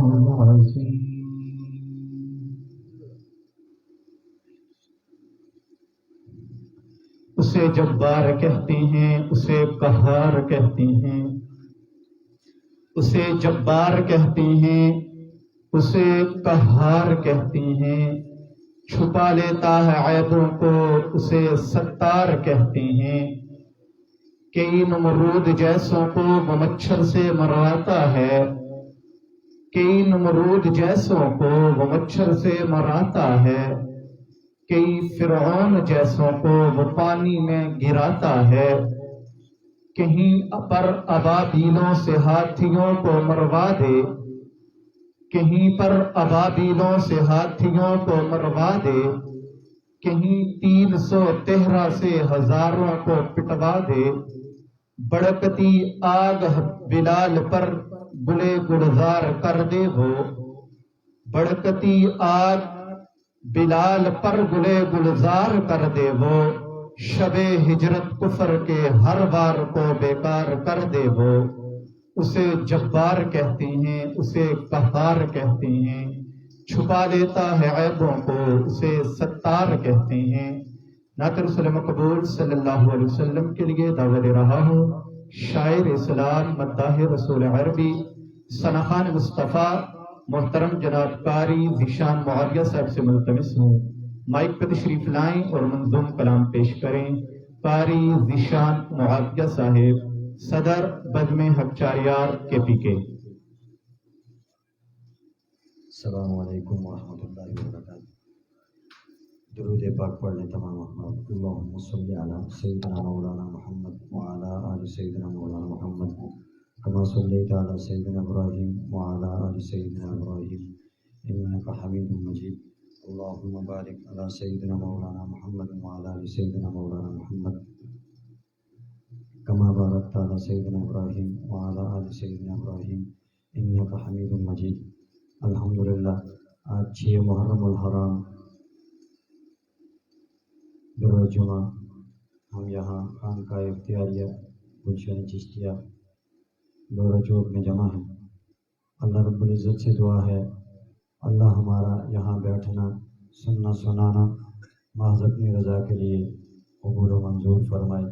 العظیم۔ اسے جبار کہتے ہیں، اسے قہار کہتے ہیں، اسے جبار کہتے ہیں، اسے قہار کہتے ہیں، چھپا لیتا ہے عیبوں کو، اسے ستار کہتے ہیں، کئی نمرود جیسوں کو وہ مچھر سے مرواتا ہے، کئی نمرود جیسوں کو وہ مچھر سے مراتا ہے، کئی فرعون جیسوں کو وہ پانی میں گراتا ہے، کہیں پر ابابیلوں سے ہاتھیوں کو مروا دے، کہیں پر ابابیلوں سے ہاتھیوں کو مروا دے، کہیں 313 سے ہزاروں کو پٹوا دے، بڑکتی آگ بلال پر گلے گلزار کر دے وہ، بڑکتی آگ بلال پر گلے گلزار کر دے وہ، شب ہجرت کفر کے ہر وار کو بیکار کر دے وہ، اسے جبار کہتے ہیں، اسے قہار کہتے ہیں، چھپا لیتا ہے عیبوں کو، اسے ستار کہتے ہیں۔ نعت رسول مقبول صلی اللہ علیہ وسلم کے لیے دعوت دے رہا ہوں، شاعر اسلام مداح رسول عربی سنخان مصطفیٰ محترم جناب قاری ذیشان معاویہ صاحب سے ملتمس ہوں مائک پر تشریف لائیں اور منظوم کلام پیش کریں۔ قاری ذیشان معاویہ صاحب، صدر بزم حق چاریار کے پی کے۔ السلام علیکم ورحمۃ اللہ وبرکاتہ۔ درود پاک پڑھ لیں تمام احباب۔ اللہم صلی علی سیدنا مولانا محمد وعلی آل سیدنا مولانا محمد کما صلیت علی سیدنا ابراہیم وعلی آل سیدنا ابراہیم انک حمید مجید۔ اللہم بارک علی سیدنا مولانا محمد وعلی آل سیدنا مولانا محمد کما بارکت علی سیدنا ابراہیم وعلی آل سیدنا ابراہیم انک حمید مجید۔ الحمدللہ آج 6 محرم الحرام بروز جمعہ ہم یہاں خانقاہ اختیاریہ گلشن چشتیہ دورہ چوک میں جمع ہیں۔ اللہ رب العزت سے دعا ہے اللہ ہمارا یہاں بیٹھنا سننا سنانا محض اپنی رضا کے لیے قبول و منظور فرمائے۔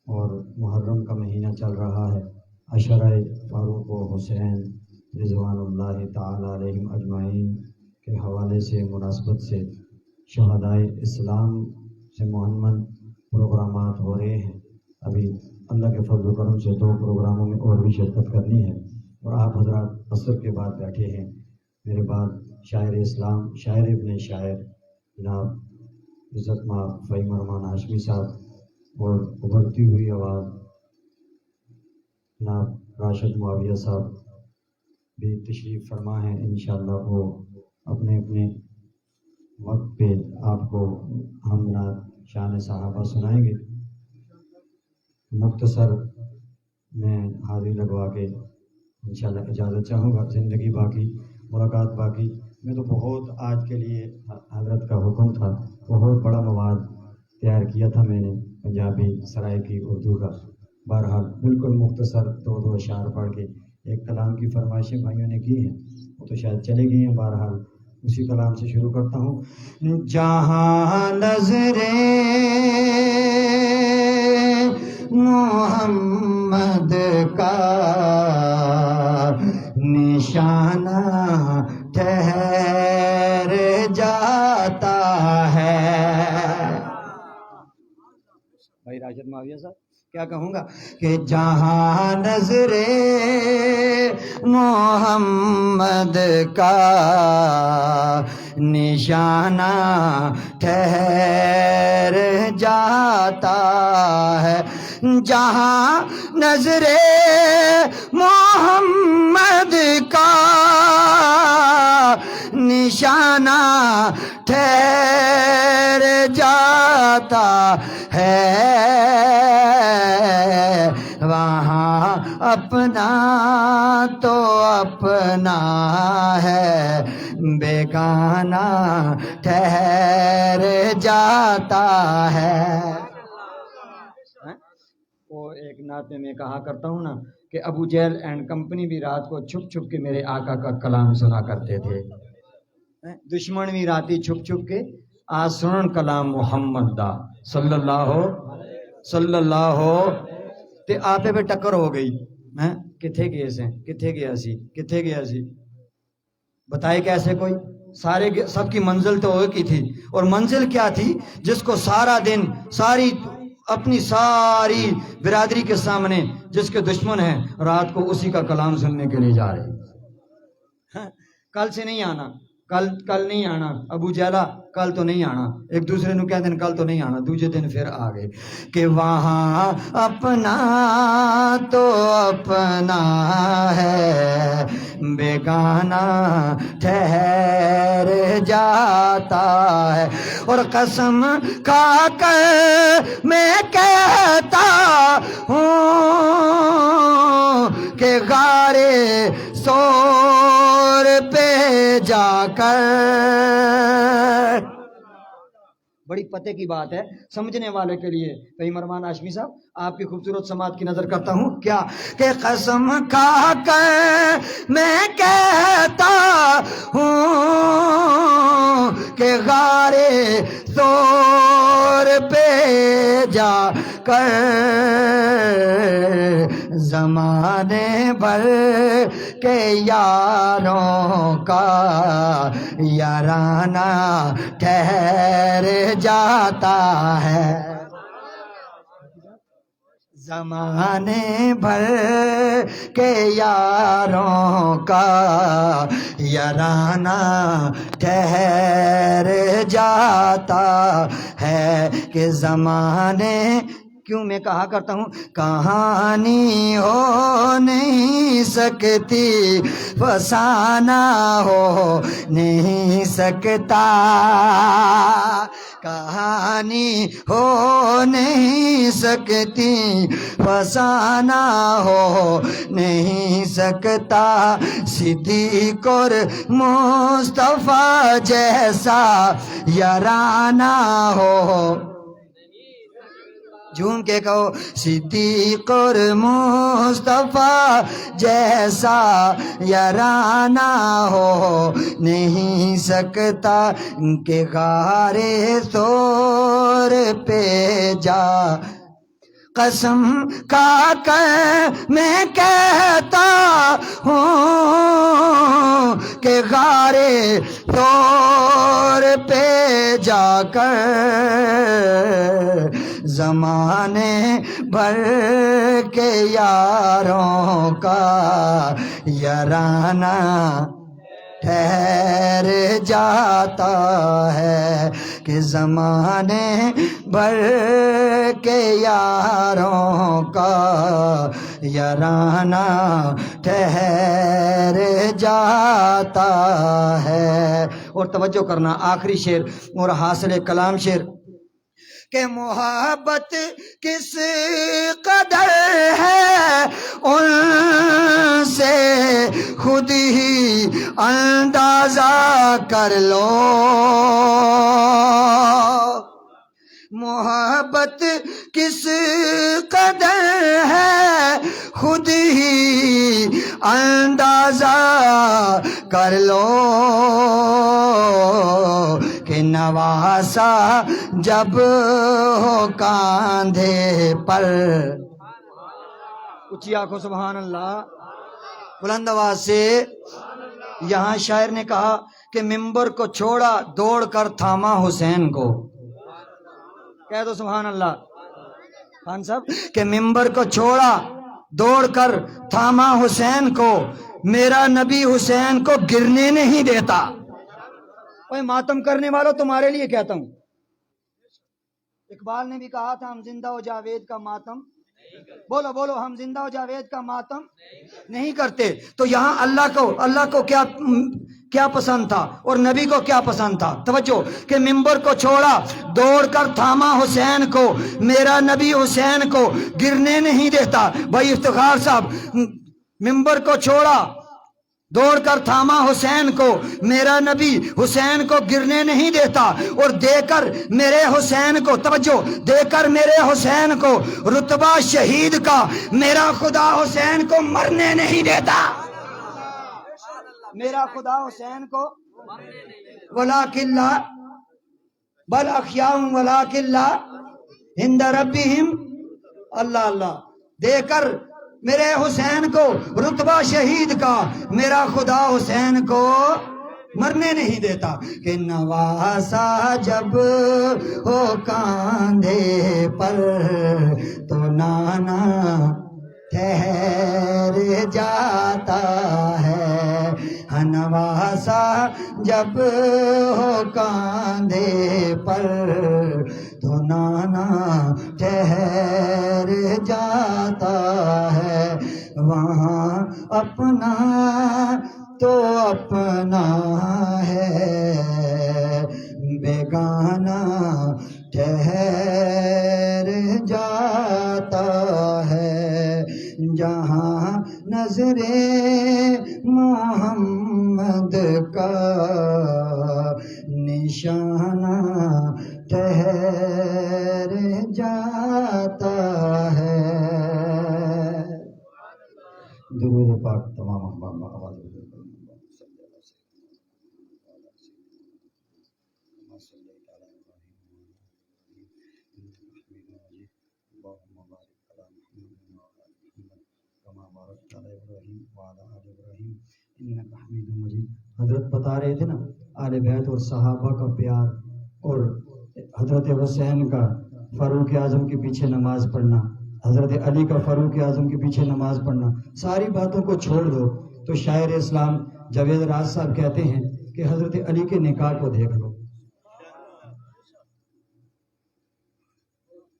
اور محرم کا مہینہ چل رہا ہے، عشرہ فاروق و حسین رضوان اللہ تعالی علیہم اجمعین کے حوالے سے مناسبت سے شہدائے اسلام سے منمن پروگرامات ہو رہے ہیں۔ ابھی اللہ کے فضل و کرم سے 2 پروگراموں میں اور بھی شرکت کرنی ہے، اور آپ حضرات عصر کے بعد بیٹھے ہیں۔ میرے بعد شاعر اسلام، شاعر ابن شاعر جناب عزت مآب فہیم رحمان ہاشمی صاحب، اور ابھرتی ہوئی آواز جناب راشد معاویہ صاحب بھی تشریف فرما ہیں۔ انشاءاللہ وہ اپنے اپنے وقت پہ آپ کو حمدنات شان صحابہ سنائیں گے۔ مختصر میں حاضری لگوا کے انشاءاللہ اجازت چاہوں گا۔ زندگی باقی، ملاقات باقی۔ میں تو بہت آج کے لیے حضرت کا حکم تھا، بہت بڑا مواد تیار کیا تھا میں نے، پنجابی سرائکی اردو کا۔ بہرحال بالکل مختصر 2 اشعار پڑھ کے ایک کلام کی فرمائشیں بھائیوں نے کی ہیں، وہ تو شاید چلے گئی ہیں۔ بہرحال اسی کلام سے شروع کرتا ہوں۔ جہاں نظریں محمد کا نشانہ ٹھہر جاتا ہے۔ بھائی راشد معاویہ صاحب کیا کہوں گا کہ جہاں نظر محمد کا نشانہ ٹھہر جاتا ہے، جہاں نظر محمد کا نشانہ ٹھہر جاتا ہے، وہاں اپنا تو اپنا ہے، بیگانہ ٹھہر جاتا ہے۔ وہ ایک نعت میں کہا کرتا ہوں نا کہ ابو جہل اینڈ کمپنی بھی رات کو چھپ چھپ کے میرے آقا کا کلام سنا کرتے تھے. دشمن بھی راتی چھپ چھپ کے آ سنن کلام محمد دا صلی اللہ تے آپے پہ ٹکر ہو گئی. کتھے گیا سی بتائے کیسے کوئی. سب کی منزل تو ایک ہی تھی. اور منزل کیا تھی؟ جس کو سارا دن اپنی ساری برادری کے سامنے جس کے دشمن ہیں رات کو اسی کا کلام سننے کے لیے جا رہے. کل سے نہیں آنا، کل نہیں آنا ابو جہلا، کل تو نہیں آنا. ایک دوسرے نو کہہ دن کل تو نہیں آنا، دوسرے دن پھر آ گئے کہ وہاں اپنا تو اپنا ہے بیگانہ ٹھہر جاتا ہے. اور قسم کھا کر میں کہتا ہوں کہ غارے سور پہ جا کر. بڑی پتے کی بات ہے سمجھنے والے کے لیے. بھائی مروان ہاشمی صاحب آپ کی خوبصورت سماعت کی نظر کرتا ہوں. کیا کہ قسم کھا کر میں کہتا ہوں کہ غارے سور پہ جا کر زمانے بھر کے یاروں کا یارانہ ٹھہر جاتا ہے. زمانے بھر کے یاروں کا یارانہ ٹھہر جاتا ہے. کہ زمانے کیوں میں کہا کرتا ہوں کہانی ہو نہیں سکتی فسانہ ہو نہیں سکتا. کہانی ہو نہیں سکتی فسانہ ہو نہیں سکتا. صدیق اور مصطفیٰ جیسا یارانہ ہو. جھوم کے کہو صدیق اور مصطفیٰ جیسا یارانہ ہو نہیں سکتا. کہ غارے سور پہ جا قسم کھا کر میں کہتا ہوں کہ غارے سور پہ جا کر زمانے بھر کے یاروں کا یارانہ ٹھہر جاتا ہے. کہ زمانے بھر کے یاروں کا یارانہ ٹھہر جاتا ہے. اور توجہ کرنا آخری شعر اور حاصل کلام شعر کہ محبت کس قدر ہے ان سے خود ہی اندازہ کر لو. محبت کس قدر ہے خود ہی اندازہ کر لو. کہ نواسا جب ہو کاندھے پر. اونچی آنکھوں سبحان اللہ بلند آواز سے. یہاں شاعر نے کہا کہ ممبر کو چھوڑا دوڑ کر تھاما حسین کو. کہہ دو سبحان اللہ خان صاحب. کہ ممبر کو چھوڑا دوڑ کر تھاما حسین کو میرا نبی حسین کو گرنے نہیں دیتا. اوے ماتم کرنے والوں تمہارے لیے کہتا ہوں. اقبال نے بھی کہا تھا ہم زندہ و جاوید کا ماتم بولو بولو ہم زندہ و جاوید کا ماتم نہیں کرتے. تو یہاں اللہ کو کیا پسند تھا اور نبی کو کیا پسند تھا. توجہ کہ ممبر کو چھوڑا دوڑ کر تھاما حسین کو میرا نبی حسین کو گرنے نہیں دیتا. بھائی افتخار صاحب ممبر کو چھوڑا دوڑ کر تھاما حسین کو، میرا نبی حسین کو گرنے نہیں دیتا، اور دے کر میرے حسین کو، توجہ، دے کر میرے حسین کو رتبہ شہید کا، میرا خدا حسین کو مرنے نہیں دیتا، میرا خدا حسین کو وَلَٰكِن لَا بل احیاء وَلَٰكِن لَا عند ربہم، اللہ اللہ، دے کر میرے حسین کو رتبہ شہید کا، میرا خدا حسین کو مرنے نہیں دیتا، کہ نواسا جب ہو کاندھے پر تو نانا ٹھہر جاتا ہے، نواسا جب ہو کاندھے پر تو نانا ٹھہر جاتا ہے، وہاں اپنا تو اپنا ہے، بیگانہ ٹھہر جاتا ہے، جہاں نظر محمد کا نشانہ ٹھہر جاتا ہے۔ درود پاک تمام احباب آواز حضرت بتا رہے تھے نا آل بیت اور صحابہ کا پیار، اور حضرت حسین کا فاروق اعظم کے پیچھے نماز پڑھنا، حضرت علی کا فاروق اعظم کے پیچھے نماز پڑھنا، ساری باتوں کو چھوڑ دو تو شاعر اسلام جاوید راز صاحب کہتے ہیں کہ حضرت علی کے نکاح کو دیکھ لو،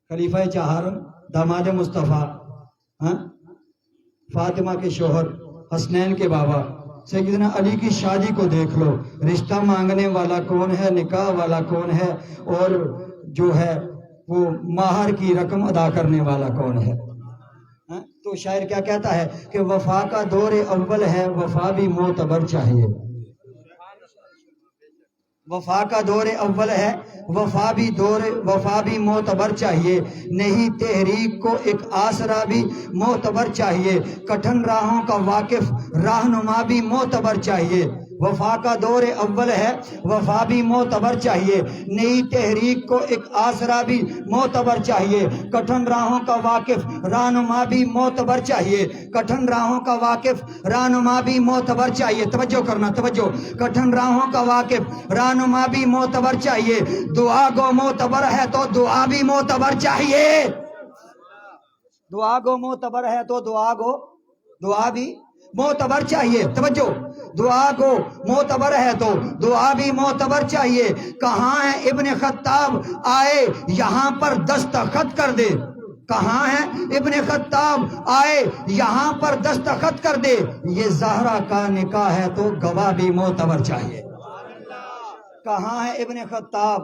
خلیفہ چہارم داماد مصطفیٰ، فاطمہ کے شوہر، حسنین کے بابا سیدنا علی کی شادی کو دیکھ لو، رشتہ مانگنے والا کون ہے، نکاح والا کون ہے، اور جو ہے وہ مہر کی رقم ادا کرنے والا کون ہے۔ تو شاعر کیا کہتا ہے کہ وفا کا دور اول ہے، وفا بھی معتبر چاہیے، وفا کا دور اول ہے، وفا بھی معتبر چاہیے، نہیں تحریک کو ایک آسرا بھی معتبر چاہیے، کٹھن راہوں کا واقف رہنما بھی معتبر چاہیے، وفا کا دور اول ہے، وفا بھی معتبر چاہیے، نئی تحریک کو ایک آسرا بھی معتبر چاہیے، کٹھن راہوں کا واقف رہنما بھی معتبر چاہیے، کٹھن راہوں کا واقف رہنما بھی معتبر چاہیے، توجہ کرنا توجہ، کٹھن راہوں کا واقف رہنما بھی معتبر چاہیے، دعا گو معتبر ہے تو دعا بھی معتبر چاہیے، دعا گو معتبر ہے تو دعا بھی معتبر چاہیے، توجہ، دعا کو معتبر ہے تو دعا بھی معتبر چاہیے، کہاں ہے ابن خطاب آئے یہاں پر دستخط کر دے، کہاں ہے ابن خطاب آئے یہاں پر دستخط کر دے، یہ زہرا کا نکاح ہے تو گواہ بھی معتبر چاہیے، کہاں ہے ابن خطاب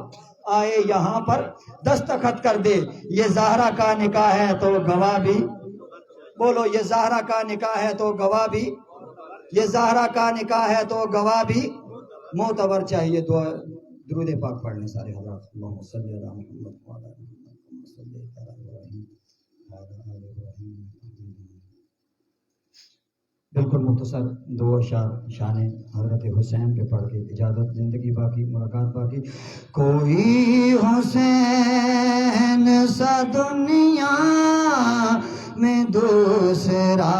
آئے یہاں پر دستخط کر دے، یہ زہرا کا نکاح ہے تو گواہ بھی، بولو یہ زہرا کا نکاح ہے تو گواہ بھی، یہ زہرا کا نکاح ہے تو گواہ بھی معتبر چاہیے۔ دعا درود پاک پڑھنے سارے حضرات، اللہم صلی علی محمد وعلی آل محمد صلی علی ابراہیم وعلی آل ابراہیم۔ بالکل مختصر دو اشعار شان حضرت حسین پہ پڑھ کے اجازت، زندگی باقی، ملاقات باقی۔ کوئی حسین سا دنیا میں دوسرا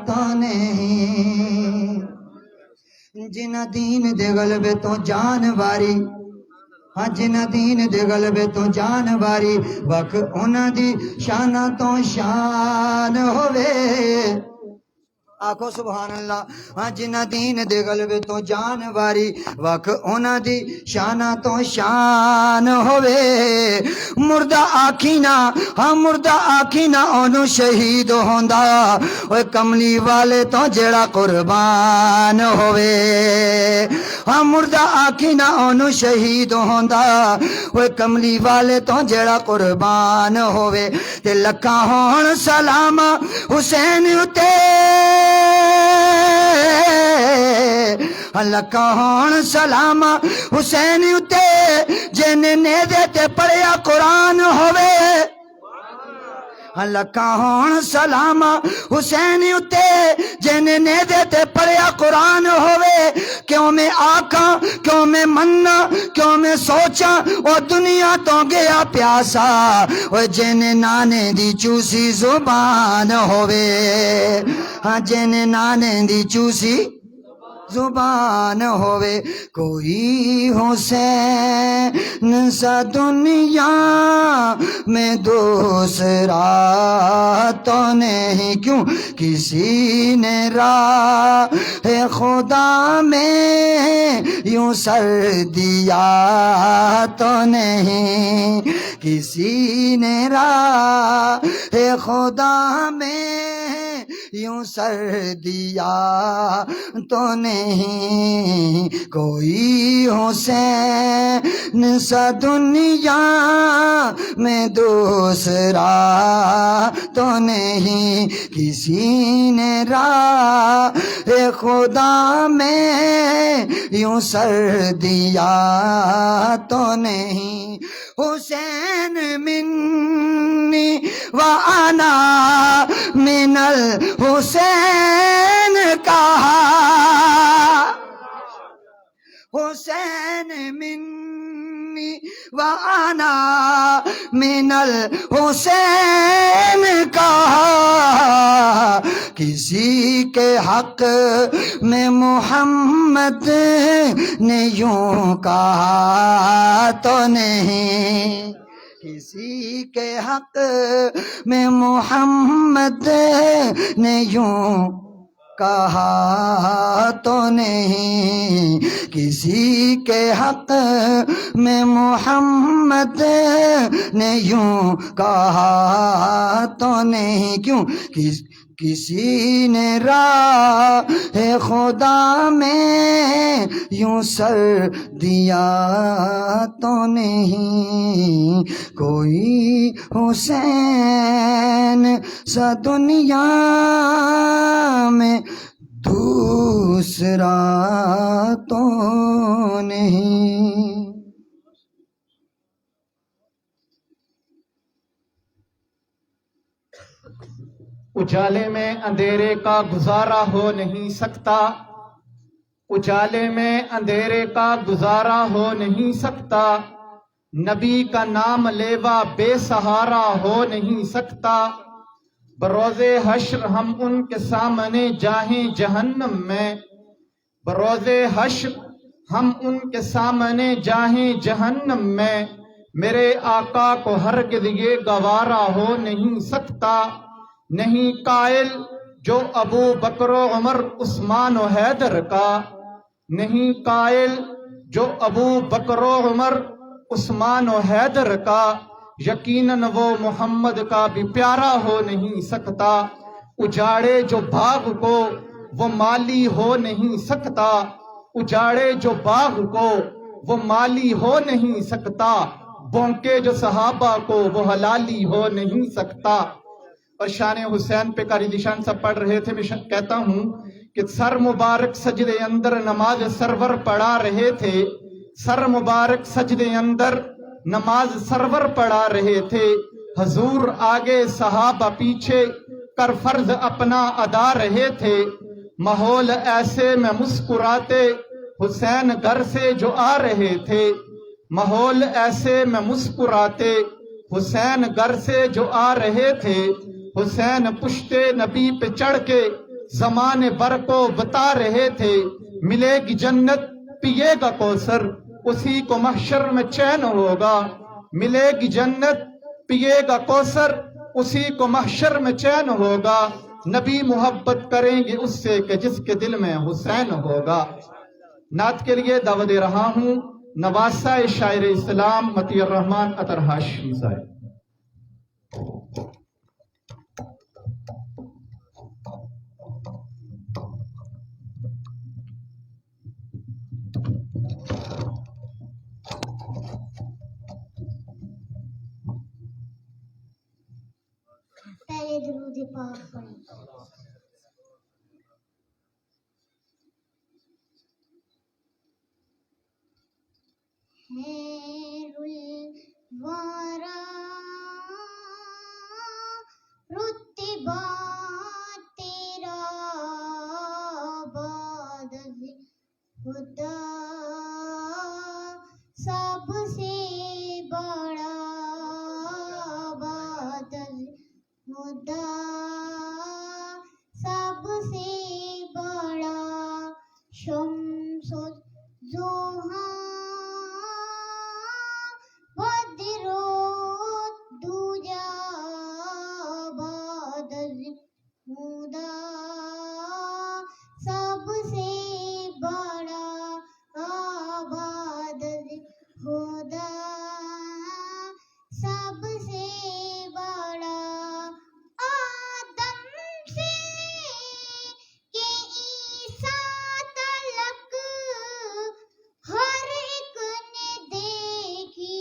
تو نہیں، جنہ دین دے غلبے تو جان واری، ہاں جنہ دین دے غلبے تو جان واری، وق انہاں دی شانہ تو شان ہووے، آکھو سبحان اللہ، ہاں جنہ دین دے غلبے تو جان واری، وق انہاں دی شانہ تو شان ہووے، مردہ آکھی نا، ہاں مردہ آکھی نا اونوں شہید ہوندا، اوے کملی والے تو جیڑا قربان ہووے، ہاں مردہ آکھی نا اونوں شہید ہوندا، اوے کملی والے تو جیڑا قربان ہووے، تے لکھاں ہون سلام حسین اتے لکا ہون سلام حسین اتے جن نیزے تے پڑھیا قرآن ہوئے لکا ہون سلام حسین اتے جن نیزے تے پڑھیا قرآن ہوئے کیوں میں آکاں کیوں میں مننا کیوں میں سوچاں او دنیا تو گیا پیاسا او جن نانے دی چوسی زبان ہوئے جن نانے دی چوسی زبان ہوئے کوئی حسین سا دنیا میں دوسرا تو نہیں کیوں کسی نے راہ خدا میں یوں سر دیا تو نہیں کسی نے راہ خدا میں یوں سر دیا تو نہیں کوئی حسین سا دنیا میں دوسرا تو نہیں کسی نے راہ خدا میں یوں سر دیا تو نہیں حسین منی وانا من الحسین کہا حسین منی وانا من الحسین کہا کسی کے حق میں محمد نے یوں کہا تو نہیں کسی کے حق میں محمد نے یوں کہا تو نہیں کسی کے حق میں محمد نے یوں کہا تو نہیں کیوں کسی نے راہ خدا میں یوں سر دیا تو نہیں کوئی حسین سا دنیا میں دوسرا تو نہیں اجالے میں اندھیرے کا گزارا ہو نہیں سکتا اجالے میں اندھیرے کا گزارا ہو نہیں سکتا نبی کا نام لیوا بے سہارا ہو نہیں سکتا بروز حشر ہم ان کے سامنے جاہیں جہنم میں بروز حشر ہم ان کے سامنے جاہیں جہنم میں میرے آقا کو ہرگز یہ گوارا ہو نہیں سکتا نہیں قائل جو ابو بکر و عمر عثمان و حیدر کا نہیں قائل جو ابو بکر و عمر عثمان و حیدر کا یقیناً وہ محمد کا بھی پیارا ہو نہیں سکتا اجاڑے جو باغ کو وہ مالی ہو نہیں سکتا اجاڑے جو باغ کو وہ مالی ہو نہیں سکتا بونکے جو صحابہ کو وہ حلالی ہو نہیں سکتا اور شان حسین پہ قاری ذیشان صاحب پڑھ رہے تھے میں کہتا ہوں کہ سر مبارک سجدے اندر نماز سرور پڑھا رہے تھے سر مبارک سجدے اندر نماز سرور پڑھا رہے تھے حضور آگے صحابہ پیچھے کر فرض اپنا ادا رہے تھے ماحول ایسے میں مسکراتے حسین گھر سے جو آ رہے تھے ماحول ایسے میں مسکراتے حسین گھر سے جو آ رہے تھے حسین پشتے نبی پہ چڑھ کے زمانے بھر کو بتا رہے تھے ملے گی جنت پیے گا کوثر اسی کو محشر میں چین ہوگا ملے گی جنت پیے گا کوثر اسی کو محشر میں چین ہوگا نبی محبت کریں گے اس سے کہ جس کے دل میں حسین ہوگا نعت کے لیے دعوت دے رہا ہوں نواسہ شاعر اسلام مطیع الرحمن عطر ہاشمی صاحب پہلے درود پاک پڑھیں خیر الورا رتبہ تیرا بعد از خدا سب سے بڑا بعد از خدا سب سے بڑا شمس الضحیٰ بدر الدجیٰ بعد از خدا سب سے بڑا بعد از خدا سب سے بڑا آدم سے کہ عیسیٰ تلک ہر ایک نے دیکھی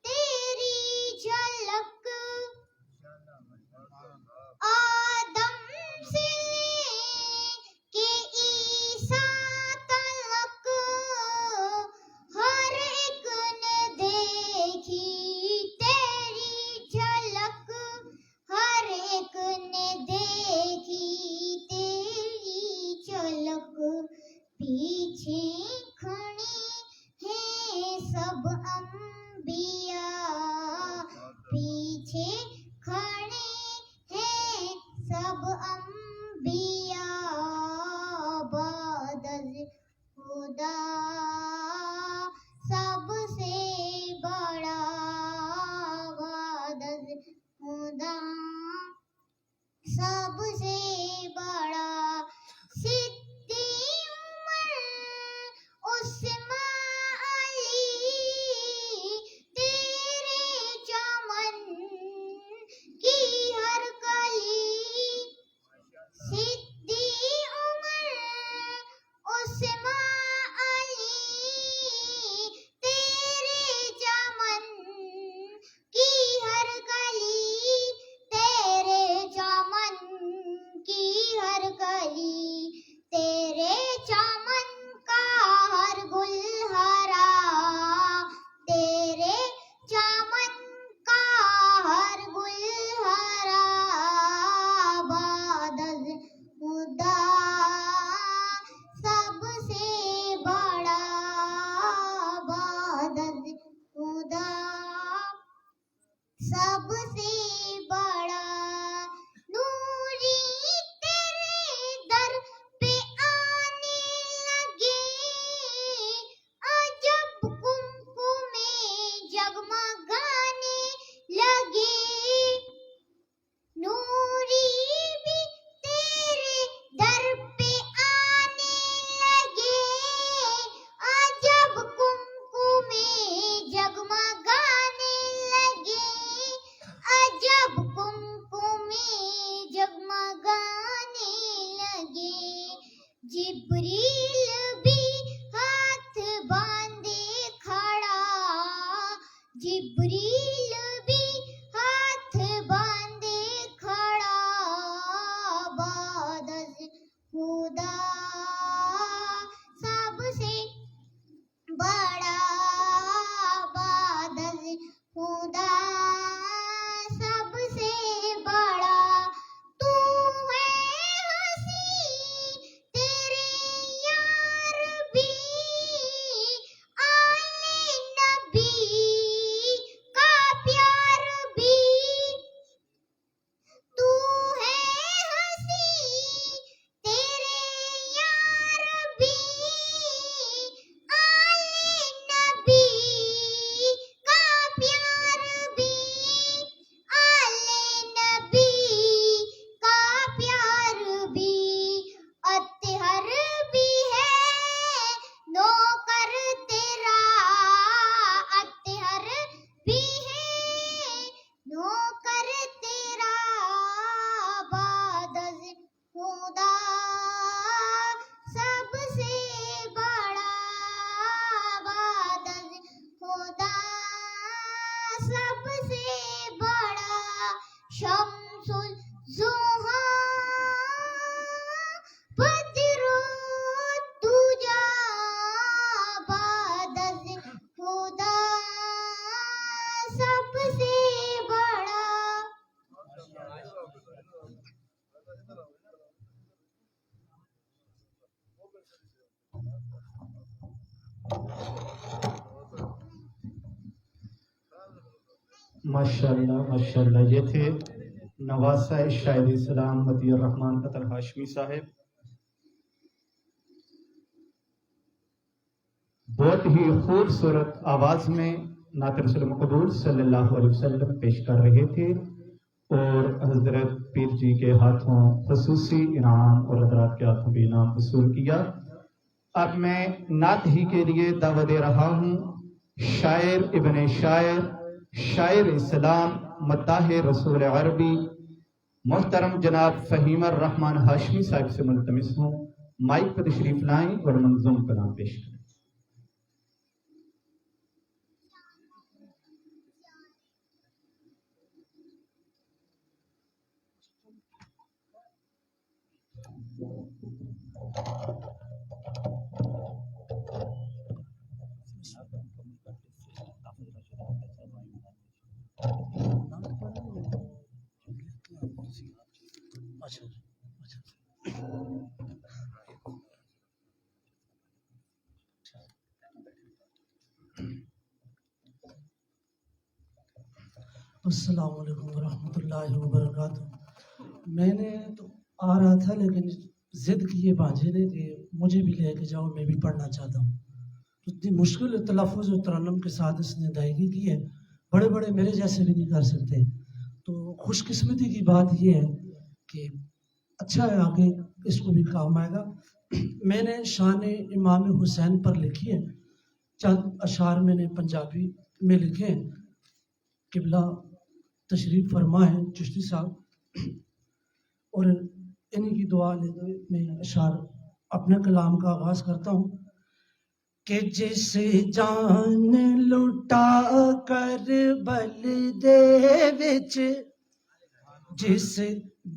تیری جھلک آدم سے کہ عیسیٰ تلک ہر ایک نے دیکھی تیری جھلک ہر ایک نے دیکھی تیری جھلک پیچھے کھڑے ہیں سب انبیاء پیچھے کھڑے ہیں سب انبیاء بعد از خدا سب سے بڑا بعد از خدا سب سے بڑا صدی عمر عثمان علی تیرے چمن کی ہر کلی صدی عمر عثمان علی تیرے چمن کی ہر کلی تیرے چمن کی ہر کلی تیرے چمن کا ہر گل ہرا تیرے چمن کا ہر گل ہرا بعد از خدا سب سے بڑا بعد از خدا سب سے بڑا نوری تیرے در پہ آنے لگے عجب کمکمے جگمگانے لگے نوری بھی تیرے در پہ آنے لگے عجب کمکمے جگمگانے لگے عجب کمکمے جگمگانے لگے جبریل بھی ہاتھ باندھے کھڑا جبریل بھی ہاتھ باندھے کھڑا بعد از خدا سب سے بڑا بعد از خدا سب سے بڑا تو ہے ہنسی تیرے یار ماشاءاللہ یہ تھے نواسہ شاعر اسلام مطیع الرحمان اطہر ہاشمی صاحب. بہت ہی خوبصورت آواز میں نعت رسول مقبول صلی اللہ علیہ وسلم پیش کر رہے تھے اور حضرت پیر جی کے ہاتھوں خصوصی انعام اور حضرات کے ہاتھوں بھی انعام حصول کیا. اب میں نعت ہی کے لیے دعوت دے رہا ہوں شاعر ابن شاعر شاعر اسلام مداح رسول عربی محترم جناب فہیم الرحمان ہاشمی صاحب سے ملتمس ہوں مائک پر تشریف لائیں اور منظوم کلام پیش کریں. السلام علیکم ورحمۃ اللہ وبرکاتہ. میں نے تو آ رہا تھا لیکن ضد کی یہ بھانجے نے کہ مجھے بھی لے کے جاؤ، میں بھی پڑھنا چاہتا ہوں. اتنی مشکل تلفظ و ترنم کے ساتھ اس نے ادائیگی کی ہے، بڑے بڑے میرے جیسے بھی نہیں کر سکتے. تو خوش قسمتی کی بات یہ ہے کہ اچھا ہے، آگے اس کو بھی کام آئے گا. میں نے شان امام حسین پر لکھی ہے، چند اشعار میں نے پنجابی میں لکھے ہیں. قبلہ تشریف فرما ہے چشتی صاحب، اور انہی کی دعا لے کے میں اشعار اپنے کلام کا آغاز کرتا ہوں. کہ جس جان لٹا کربل دے وچ، جس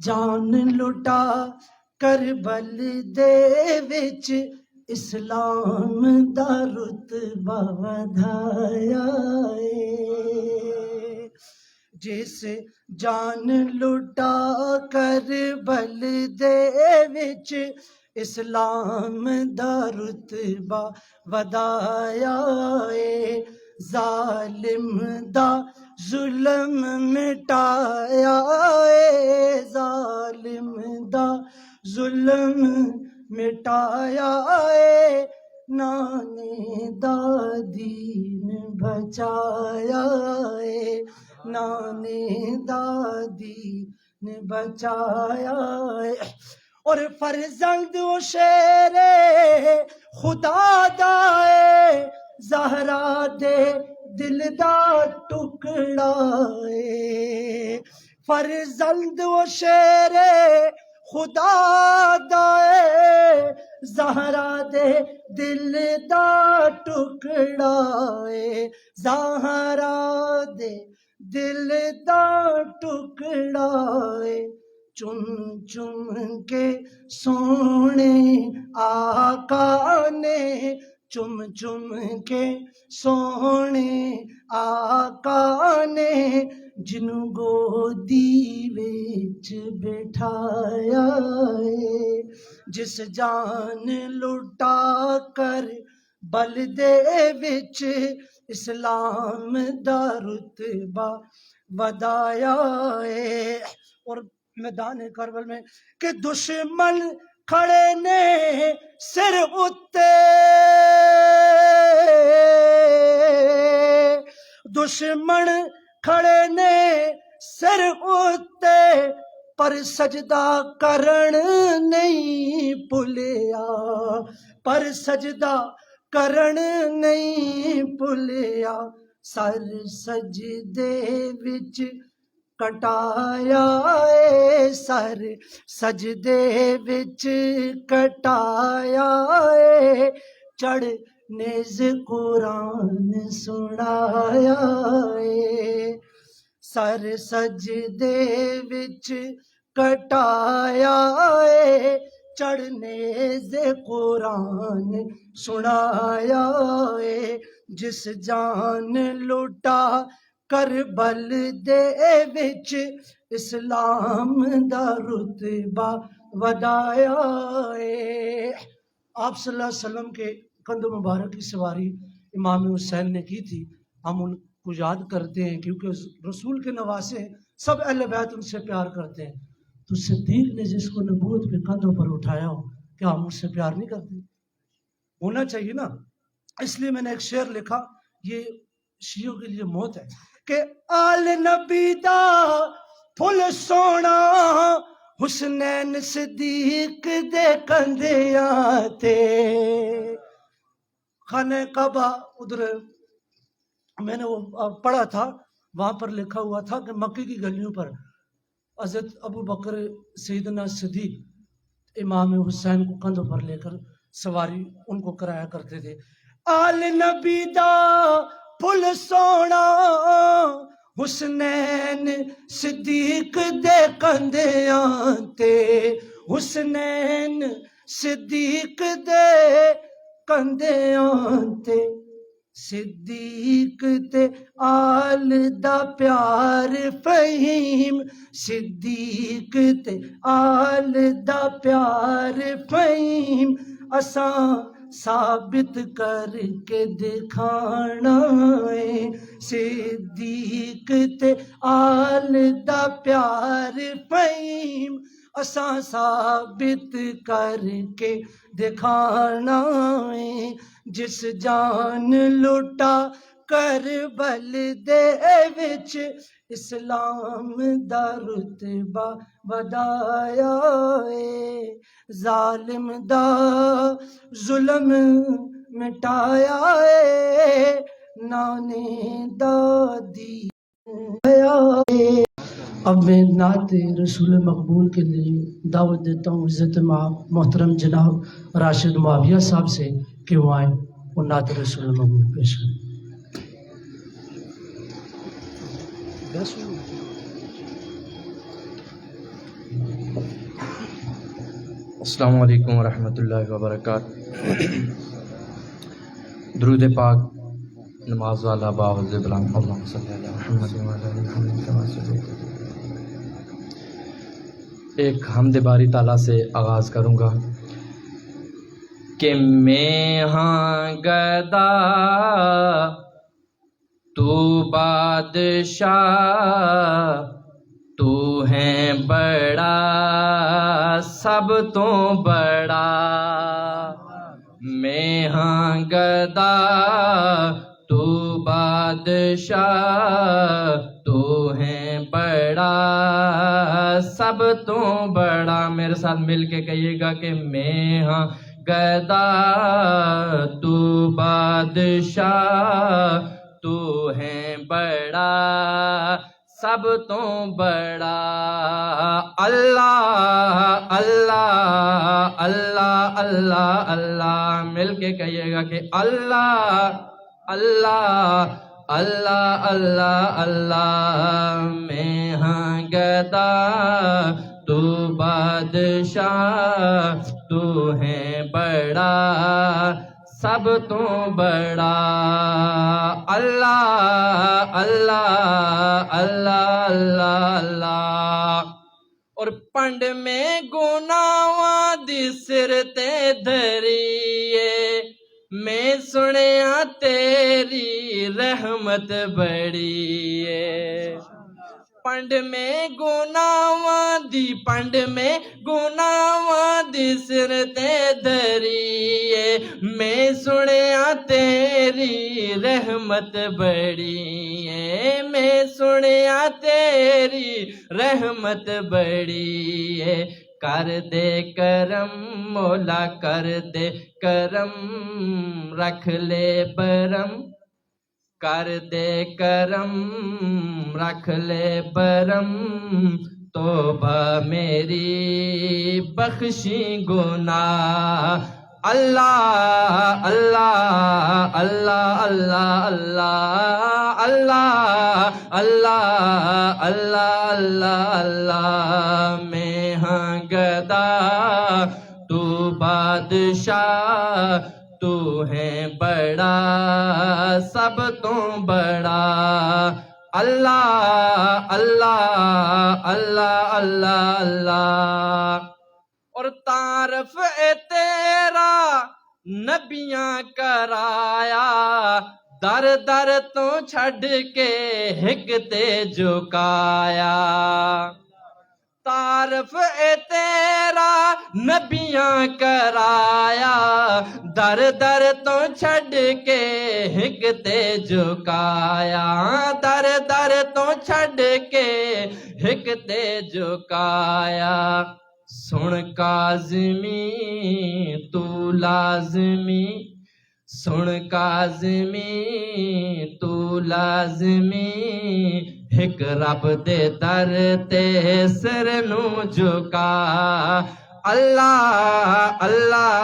جان لٹا کربل دے وچ اسلام دا رتبہ ودھایا اے. جس جان لٹا کربل دے وچ اسلام دا رتبہ ودایا اے. ظالم دا ظلم مٹایا اے، ظالم دا ظلم مٹایا اے. نانے دا دین بچایا اے، نانے دا دین بچایا اے. اور فرزند و شیر خدا دا اے، زہرا دے دل دا ٹکڑا اے. فرزند و شیر خدا دا اے، زہرا دے دل دا ٹکڑا اے. زہرا دے دل دا ٹکڑا اے. چم چم کے سونے آقا نے، چم چم کے سونے آقا نے جنوں گودی وچ بٹھایا اے. جس جان لٹا کر بل دے وچ اسلام دا رتبہ ودایا اے. اور میدان کربل میں کہ دشمن کھڑے نے سر اتے، دشمن کھڑے نے سر اتے، پر سجدہ کرن نہیں بھلیا، پر سجدہ کرن نہیں بھلیا. سر سجدے وچ کٹایا اے، سر سجدے وچ کٹایا اے. چڑھ نیز قرآن سنایا اے، سر سجدے وچ کٹایا اے. چڑھ نیز قرآن سنایا اے. جس جان لٹا کربل دے وچ اسلام دا رتبہ ودایا اے. آپ صلی اللہ علیہ وسلم کے کندھ مبارک کی سواری امام حسین نے کی تھی، ہم ان کو یاد کرتے ہیں کیونکہ رسول کے نواسے ہیں، سب اہل بیت ان سے پیار کرتے ہیں۔ تو صدیق نے جس کو نبوت پہ کندھوں پر اٹھایا ہو، کیا ہم اس سے پیار نہیں کرتے؟ ہونا چاہیے نا۔ اس لیے میں نے ایک شعر لکھا، یہ شیعوں کے لیے موت ہے کہ آل نبی دا پھل سونا حسنین صدیق دے کندھیاں تے۔ خانہ کعبہ ادھر میں نے وہ پڑھا تھا، وہاں پر لکھا ہوا تھا کہ مکے کی گلیوں پر حضرت ابو بکر سیدنا صدیق امام حسین کو کندھوں پر لے کر سواری ان کو کرایا کرتے تھے۔ آل نبی دا پھل سونا حسنین صدیق دے کندھیاں تے، حسنین صدیق دے کندھیاں تے، صدیق تے آل دا پیار فہیم، صدیق تے آل دا پیار فہیم، اساں ثابت کر کے دکھانا ہے، صدیق تے آل دا پیار فہیم، اساں ثابت کر کے دکھانا ہے، جس جان لٹا کربل دے وچ اسلام دا رتبہ ودایا ہے، ظالم دا ظلم مٹایا ہے، نانے دادی آیا ہے۔ اب میں نعت رسول مقبول کے لیے دعوت دیتا ہوں عزت محترم جناب راشد معاویہ صاحب سے کہ وہ آئیں اور نعت رسول مقبول پیش کریں۔ السلام علیکم ورحمۃ اللہ وبرکاتہ۔ درود پاک نماز والا باوض بلند اللہم صلی علی محمد وعلی آل محمد کما صلیت۔ ایک حمد باری تعالیٰ سے آغاز کروں گا کہ میں ہاں گدا تو بادشاہ، تو ہے بڑا سب تو بڑا، میں ہاں گدا تو بادشاہ، تو ہے بڑا سب تو بڑا۔ میرے ساتھ مل کے کہیے گا کہ میں ہاں گدا تو بادشاہ، تو ہے بڑا سب تو بڑا۔ اللہ اللہ اللہ اللہ اللہ، مل کے کہیے گا کہ اللہ اللہ اللہ اللہ اللہ، میں ہاں گدا تو بادشاہ، تو ہے بڑا سب تو بڑا۔ اللہ اللہ اللہ اللہ اللہ۔ اور پنڈ میں گناواں دی سر تے دھریے، میں سنیا تیری رحمت بڑی ہے۔ پنڈ میں گناواں دی، پنڈ میں گناواں دی سر تے دھریے، میں سنیا تیری رحمت بڑی ہے، میں سنیا تیری رحمت بڑی ہے۔ کر دے کرم مولا کر دے کرم، رکھ لے برم، کر دے کرم رکھ لے برم، توبہ میری بخشی گناہ۔ اللہ اللہ اللہ اللہ اللہ اللہ اللہ اللہ اللہ اللہ، میں ہاں گدا تو بادشاہ، تو ہے بڑا سب تو بڑا۔ اللہ اللہ اللہ اللہ اللہ۔ اور تعارف تیرا نبیاں کرایا در در تو چھڈ کے ہک تے جھکایا تعارف تیرا نبیاں کرایا در در تو چھڈ کے ہک تے جھکایا در در تو چھڈ کے ہک تے جھکایا سن کاظمی تو لازمی سن کاظمی تو لازمی ایک رب دے در تے سر نو جھکا اللہ اللہ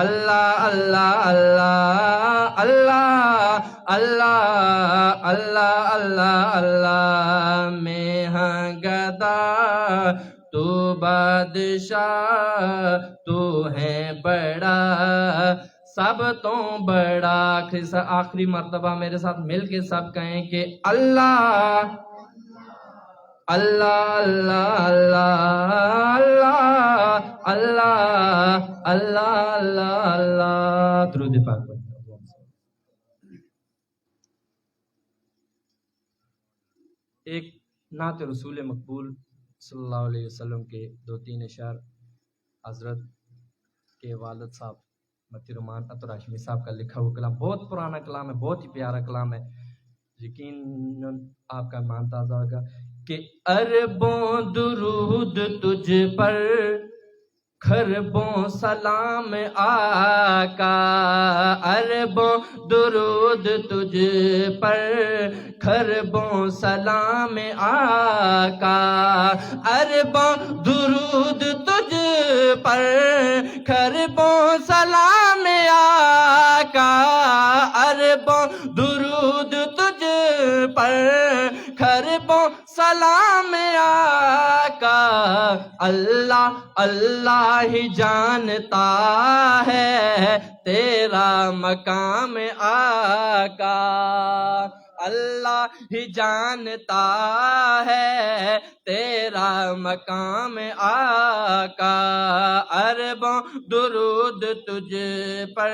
اللہ اللہ اللہ اللہ اللہ اللہ اللہ اللہ میں ہاں گدا تو بادشاہ تو ہے بڑا سب تو بڑا آخری مرتبہ میرے ساتھ مل کے سب کہیں کہ اللہ اللہ اللہ اللہ اللہ اللہ اللہ اللہ درود پاک پڑھیں۔ ایک نعت رسول مقبول صلی اللہ علیہ وسلم کے 2-3 اشعار حضرت کے والد صاحب متی رومان عطر ہاشمی صاحب کا لکھا ہوا کلام بہت پرانا کلام ہے، بہت ہی پیارا کلام ہے، یقیناً آپ کا ایمان تازہ ہوگا کہ اربوں درود تجھ پر خربوں سلام آقا اربوں درود تجھ پر خربوں سلام آقا اربوں درود تجھ پر خربوں سلام آقا اربوں درود تجھ پر خربوں سلام آقا اللہ اللہ ہی جانتا ہے تیرا مقام آقا اللہ ہی جانتا ہے تیرا مقام آقا اربوں درود تجھ پر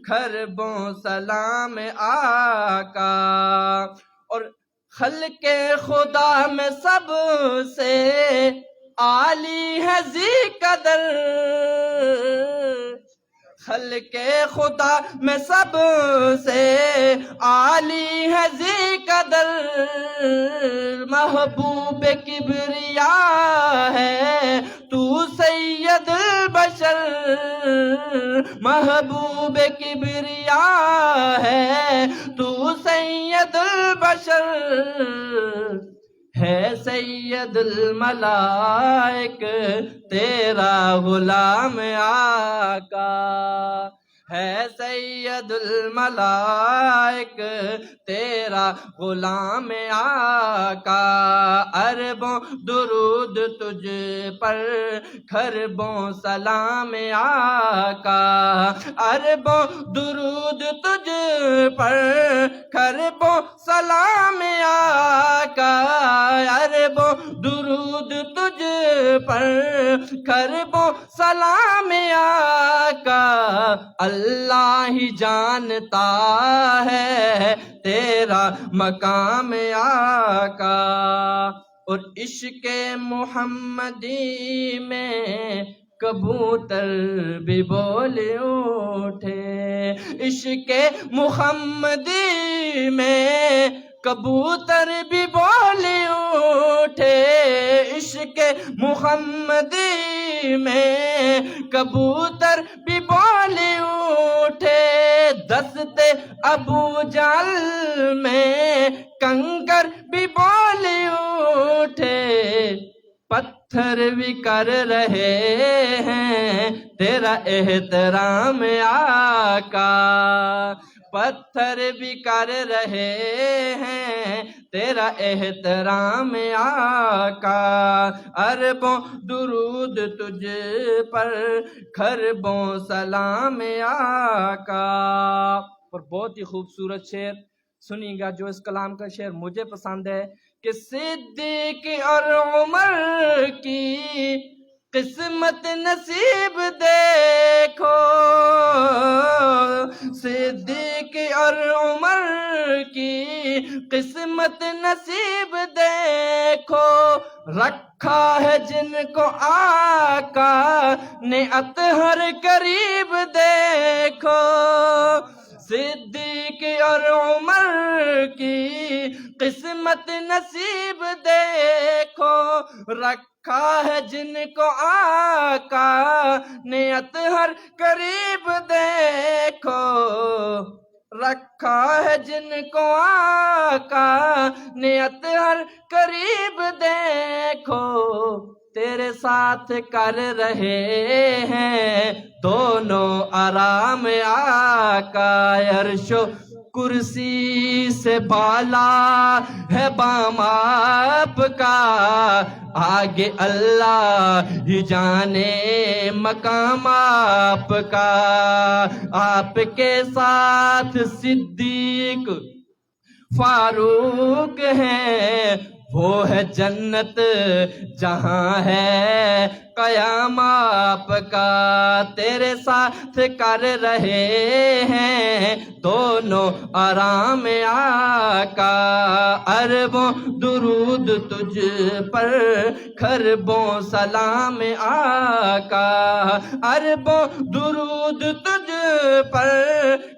خربوں سلام آقا اور خلق خدا میں سب سے عالی ہے ذی قدر خلق خدا میں سب سے عالی ہے ذی قدر محبوب کبریا ہے تو سید البشر محبوب کبریا ہے تو سید البشر ہے سید الملائک تیرا غلام آقا ہے سید الملائک تیرا غلام آقا اربوں درود تجھ پر خربوں سلام آقا اربوں درود تجھ پر خربوں سلام آقا اربوں درود تجھ پر خربوں سلام آقا اللہ ہی جانتا ہے تیرا مقام آقا اور عشق محمدی میں کبوتر بھی بول اٹھے عشق محمدی میں کبوتر بھی بول اٹھے عشق محمدی میں کبوتر بھی بول اٹھے دست ابو جہل میں کنکر بھی بول اٹھے پتھر بھی کر رہے ہیں تیرا احترام آقا پتھر بھی کر رہے ہیں تیرا احترام آقا اربوں درود تجھ پر خربوں سلام آقا اور بہت ہی خوبصورت شعر سنیے گا جو اس کلام کا شعر مجھے پسند ہے کہ صدیق اور عمر کی قسمت نصیب دیکھو صدیق اور عمر کی قسمت نصیب دیکھو رکھا ہے جن کو آقا نے اطہر قریب دیکھو صدیق اور عمر کی قسمت نصیب دیکھو رکھا ہے جن کو آقا نے اطہر قریب دیکھو رکھا ہے جن کو آقا نے اطہر قریب دیکھو تیرے ساتھ کر رہے ہیں دونوں آرام آقا عرش و کرسی سے بالا ہے بام آپ کا آگے اللہ ہی جانے مقام آپ کا آپ کے ساتھ صدیق فاروق ہیں وہ ہے جنت جہاں ہے قیام آپ کا تیرے ساتھ کر رہے ہیں دونوں آرام آقا اربوں درود تجھ پر خربوں سلام آقا اربوں درود تجھ پر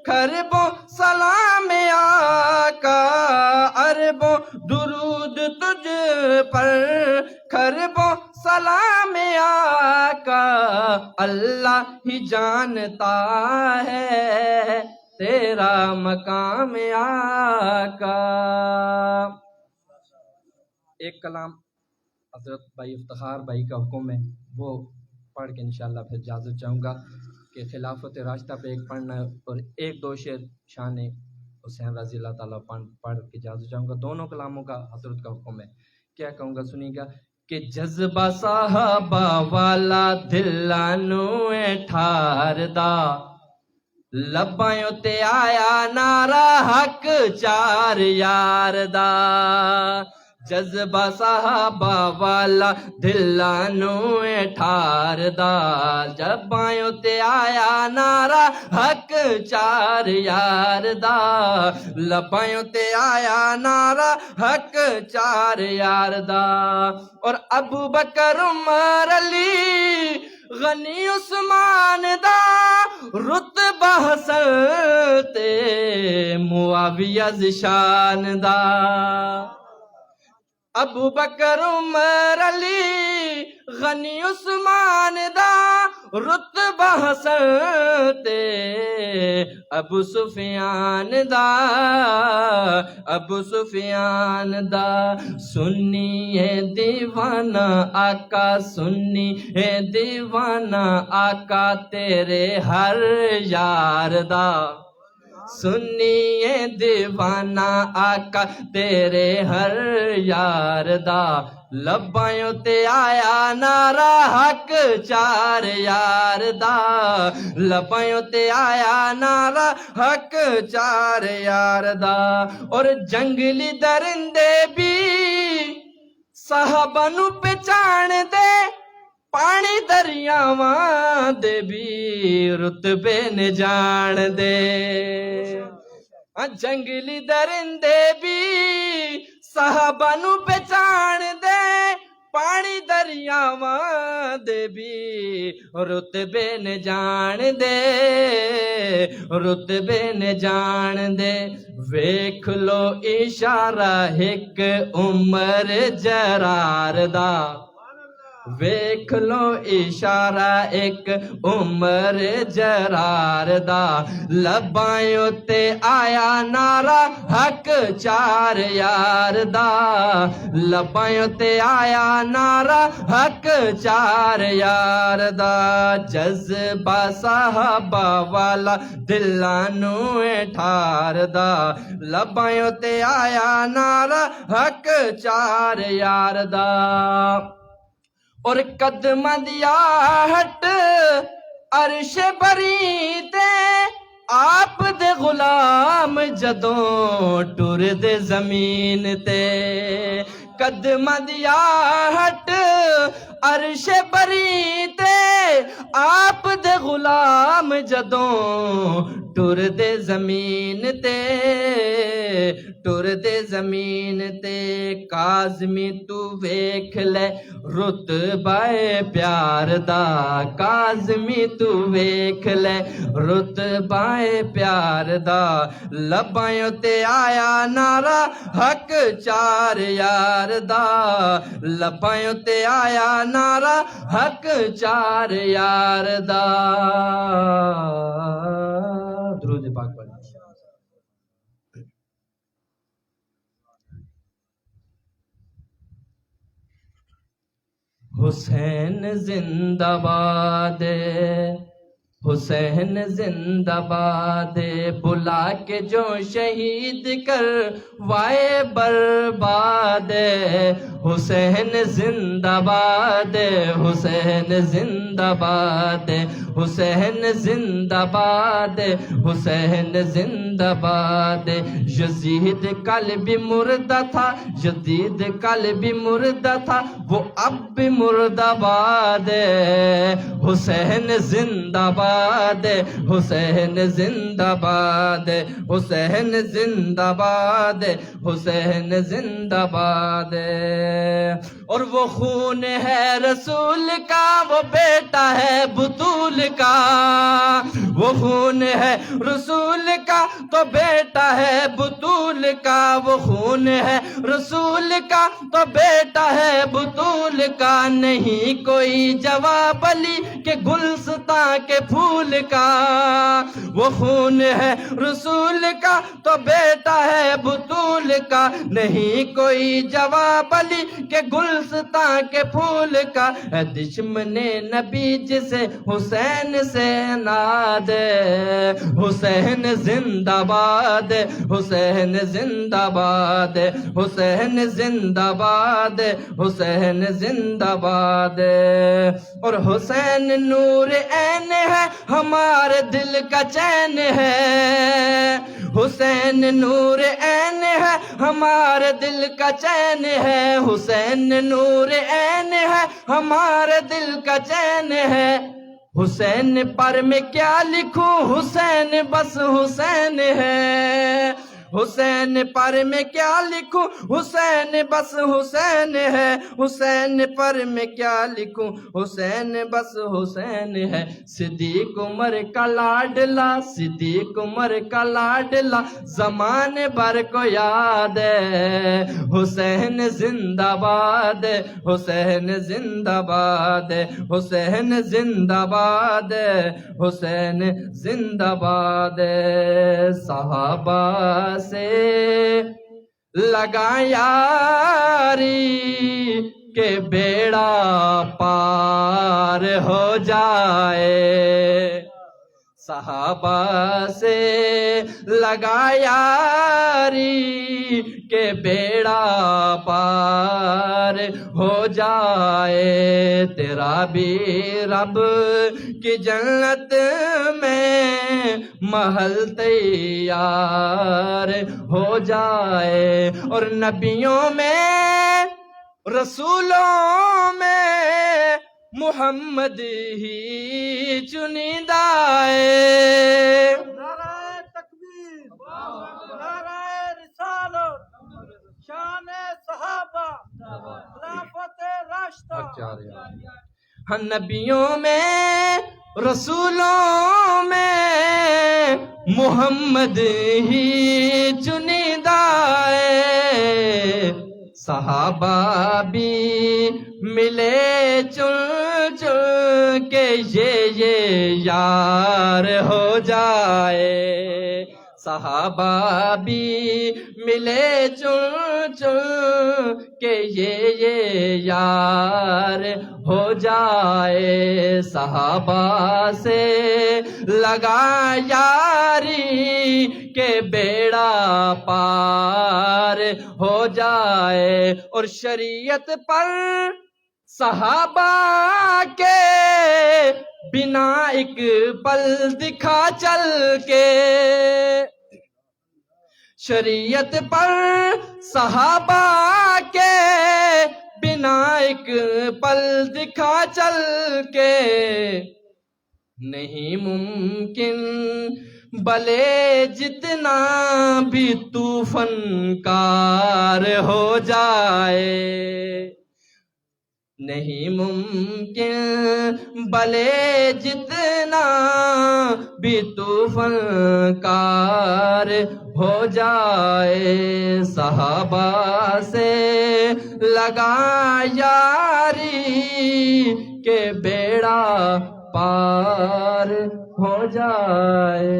خربوں سلام آقا اربوں درود تجھ پر خربوں سلام آقا اللہ ہی جانتا ہے تیرا مقام آقا ایک کلام حضرت بھائی افتخار بھائی کا حکم ہے وہ پڑھ کے انشاءاللہ پھر اجازت چاہوں گا کہ خلافت راشدہ پہ ایک پڑھنا ہے اور ایک دو شعر شان حسین رضی اللہ تعالیٰ پڑھ کے اجازت چاہوں گا دونوں کلاموں کا حضرت کا حکم ہے کیا کہوں گا سنیے گا کہ جذبہ صحابہ والا دلانو ٹھار دا لبائیوں تے آیا نعرہ حق چار یار دا جذبہ صحابہ والا دلانو ٹھار دا لبائیوں تے آیا نعرہ حق چار یار دا لبائیوں تے آیا نعرہ حق چار یار دا اور ابو بکر عمر علی غنی عثمان دا رتبہ حسن تے معاویہ ذشان دا ابو بکر عمر علی غنی عثمان دا رتبہ حسن تے ابو سفیان دا سنی ہے دیوانہ آقا سنی ہے دیوانہ آقا تیرے ہر یار دا سنی ہے دیوانہ آقا تیرے ہر یار دا لبائیوں تے آیا نعرہ حق چار یار دا لبائیوں تے آیا نعرہ حق چار یار دا اور جنگلی درندے بھی صحابہ نو پہچان دے پانی دریاواں دے بھی رتبے نے جان دے جنگلی درندے بھی صحابہ نو پہچان دے پانی دریاواں دے بھی رتبے نے جان دے رتبے نے جان دے ویکھ لو اشارہ ایک عمر جرار دا ویکھ لو اشارہ ایک عمر جرار دا لبائیوں تے آیا نعرہ حق چار یار دا لبائیوں تے آیا نعرہ حق چار یار دا جذبہ صحابہ والا دلانو ٹھار دا لبائیوں تے آیا نعرہ حق چار یار دا اور قدم دیا ہٹ عرش بری تے آپ دے غلام جدوں ٹر دے زمین تے قدم دیا ہٹ عرش بری تے آپ دے غلام جدوں ٹر دے زمین تے ٹر دے زمین تے کاظمی تو ویکھ لے رتبہ پیار دا کاظمی تو ویکھ لے رتبہ پیار دا لبائیوں تے آیا نعرہ حق چار یار دا لبائیوں تے آیا نعرہ حق چار یار دا درود پاک پڑھیں حسین زندہ باد حسین زندہ باد بلا کے جو شہید کر وائے برباد حسین زندہ باد حسین زندہ باد حسین زندہ باد حسین زندہ باد یزید کل بھی مردہ تھا یزید کل بھی مردہ تھا وہ اب بھی مردہ باد حسین زندہ باد حسین زندہ باد حسین زندہ باد حسین زندہ باد اور وہ خون ہے رسول کا وہ بیٹا ہے بطول کا وہ خون ہے رسول کا تو بیٹا ہے بطول کا وہ خون ہے رسول کا تو بیٹا ہے بطول کا نہیں کوئی جواب علی کہ گلستان کے پھول کا وہ خون ہے رسول کا تو بیٹا ہے بطول کا نہیں کوئی جواب علی کہ گلستان کے پھول کا اے دشمن نبی جسے حسین سے ناد حسین زندہ باد حسین زندہ باد حسین زندہ باد حسین زندہ باد اور حسین نور عین ہے ہمارے دل کا چین ہے حسین نور عین ہے ہمارے دل کا چین ہے حسین نور عین ہے ہمارے دل کا چین ہے حسین پر میں کیا لکھوں حسین بس حسین ہے حسین پر میں کیا لکھوں حسین بس حسین ہے حسین پر میں کیا لکھوں حسین بس حسین ہے صدیق عمر کا لاڈلا صدیق عمر کا لاڈلا زمانے بھر کو یاد ہے حسین زندہ باد حسین زندہ باد حسین زندہ باد حسین زندہ باد صحابہ سے لگا یاری کہ بیڑا پار ہو جائے صحابہ سے لگا یاری کہ بیڑا پار ہو جائے تیرا بھی رب کی جنت میں محل تیار ہو جائے اور نبیوں میں رسولوں میں محمد ہی چنیدہ ہے نعرہ تکبیر نعرہ رسالت شان صحابہ خلافت راشدہ ہاں نبیوں میں رسولوں میں محمد ہی چنیدہ ہے صحابہ بھی ملے چن چن کے یہ یار ہو جائے صحابہ بھی ملے چن چن کہ یہ یار ہو جائے صحابہ سے لگا یاری کہ بیڑا پار ہو جائے اور شریعت پر صحابہ کے بنا ایک پل دکھا چل کے شریعت پر صحابہ کے بنا ایک پل دکھا چل کے نہیں ممکن، بھلے جتنا بھی تو فنکار ہو جائے، نہیں ممکن بھلے جتنا بھی تو فنکار ہو جائے، صحابہ سے لگا یاری کہ بیڑا پار ہو جائے۔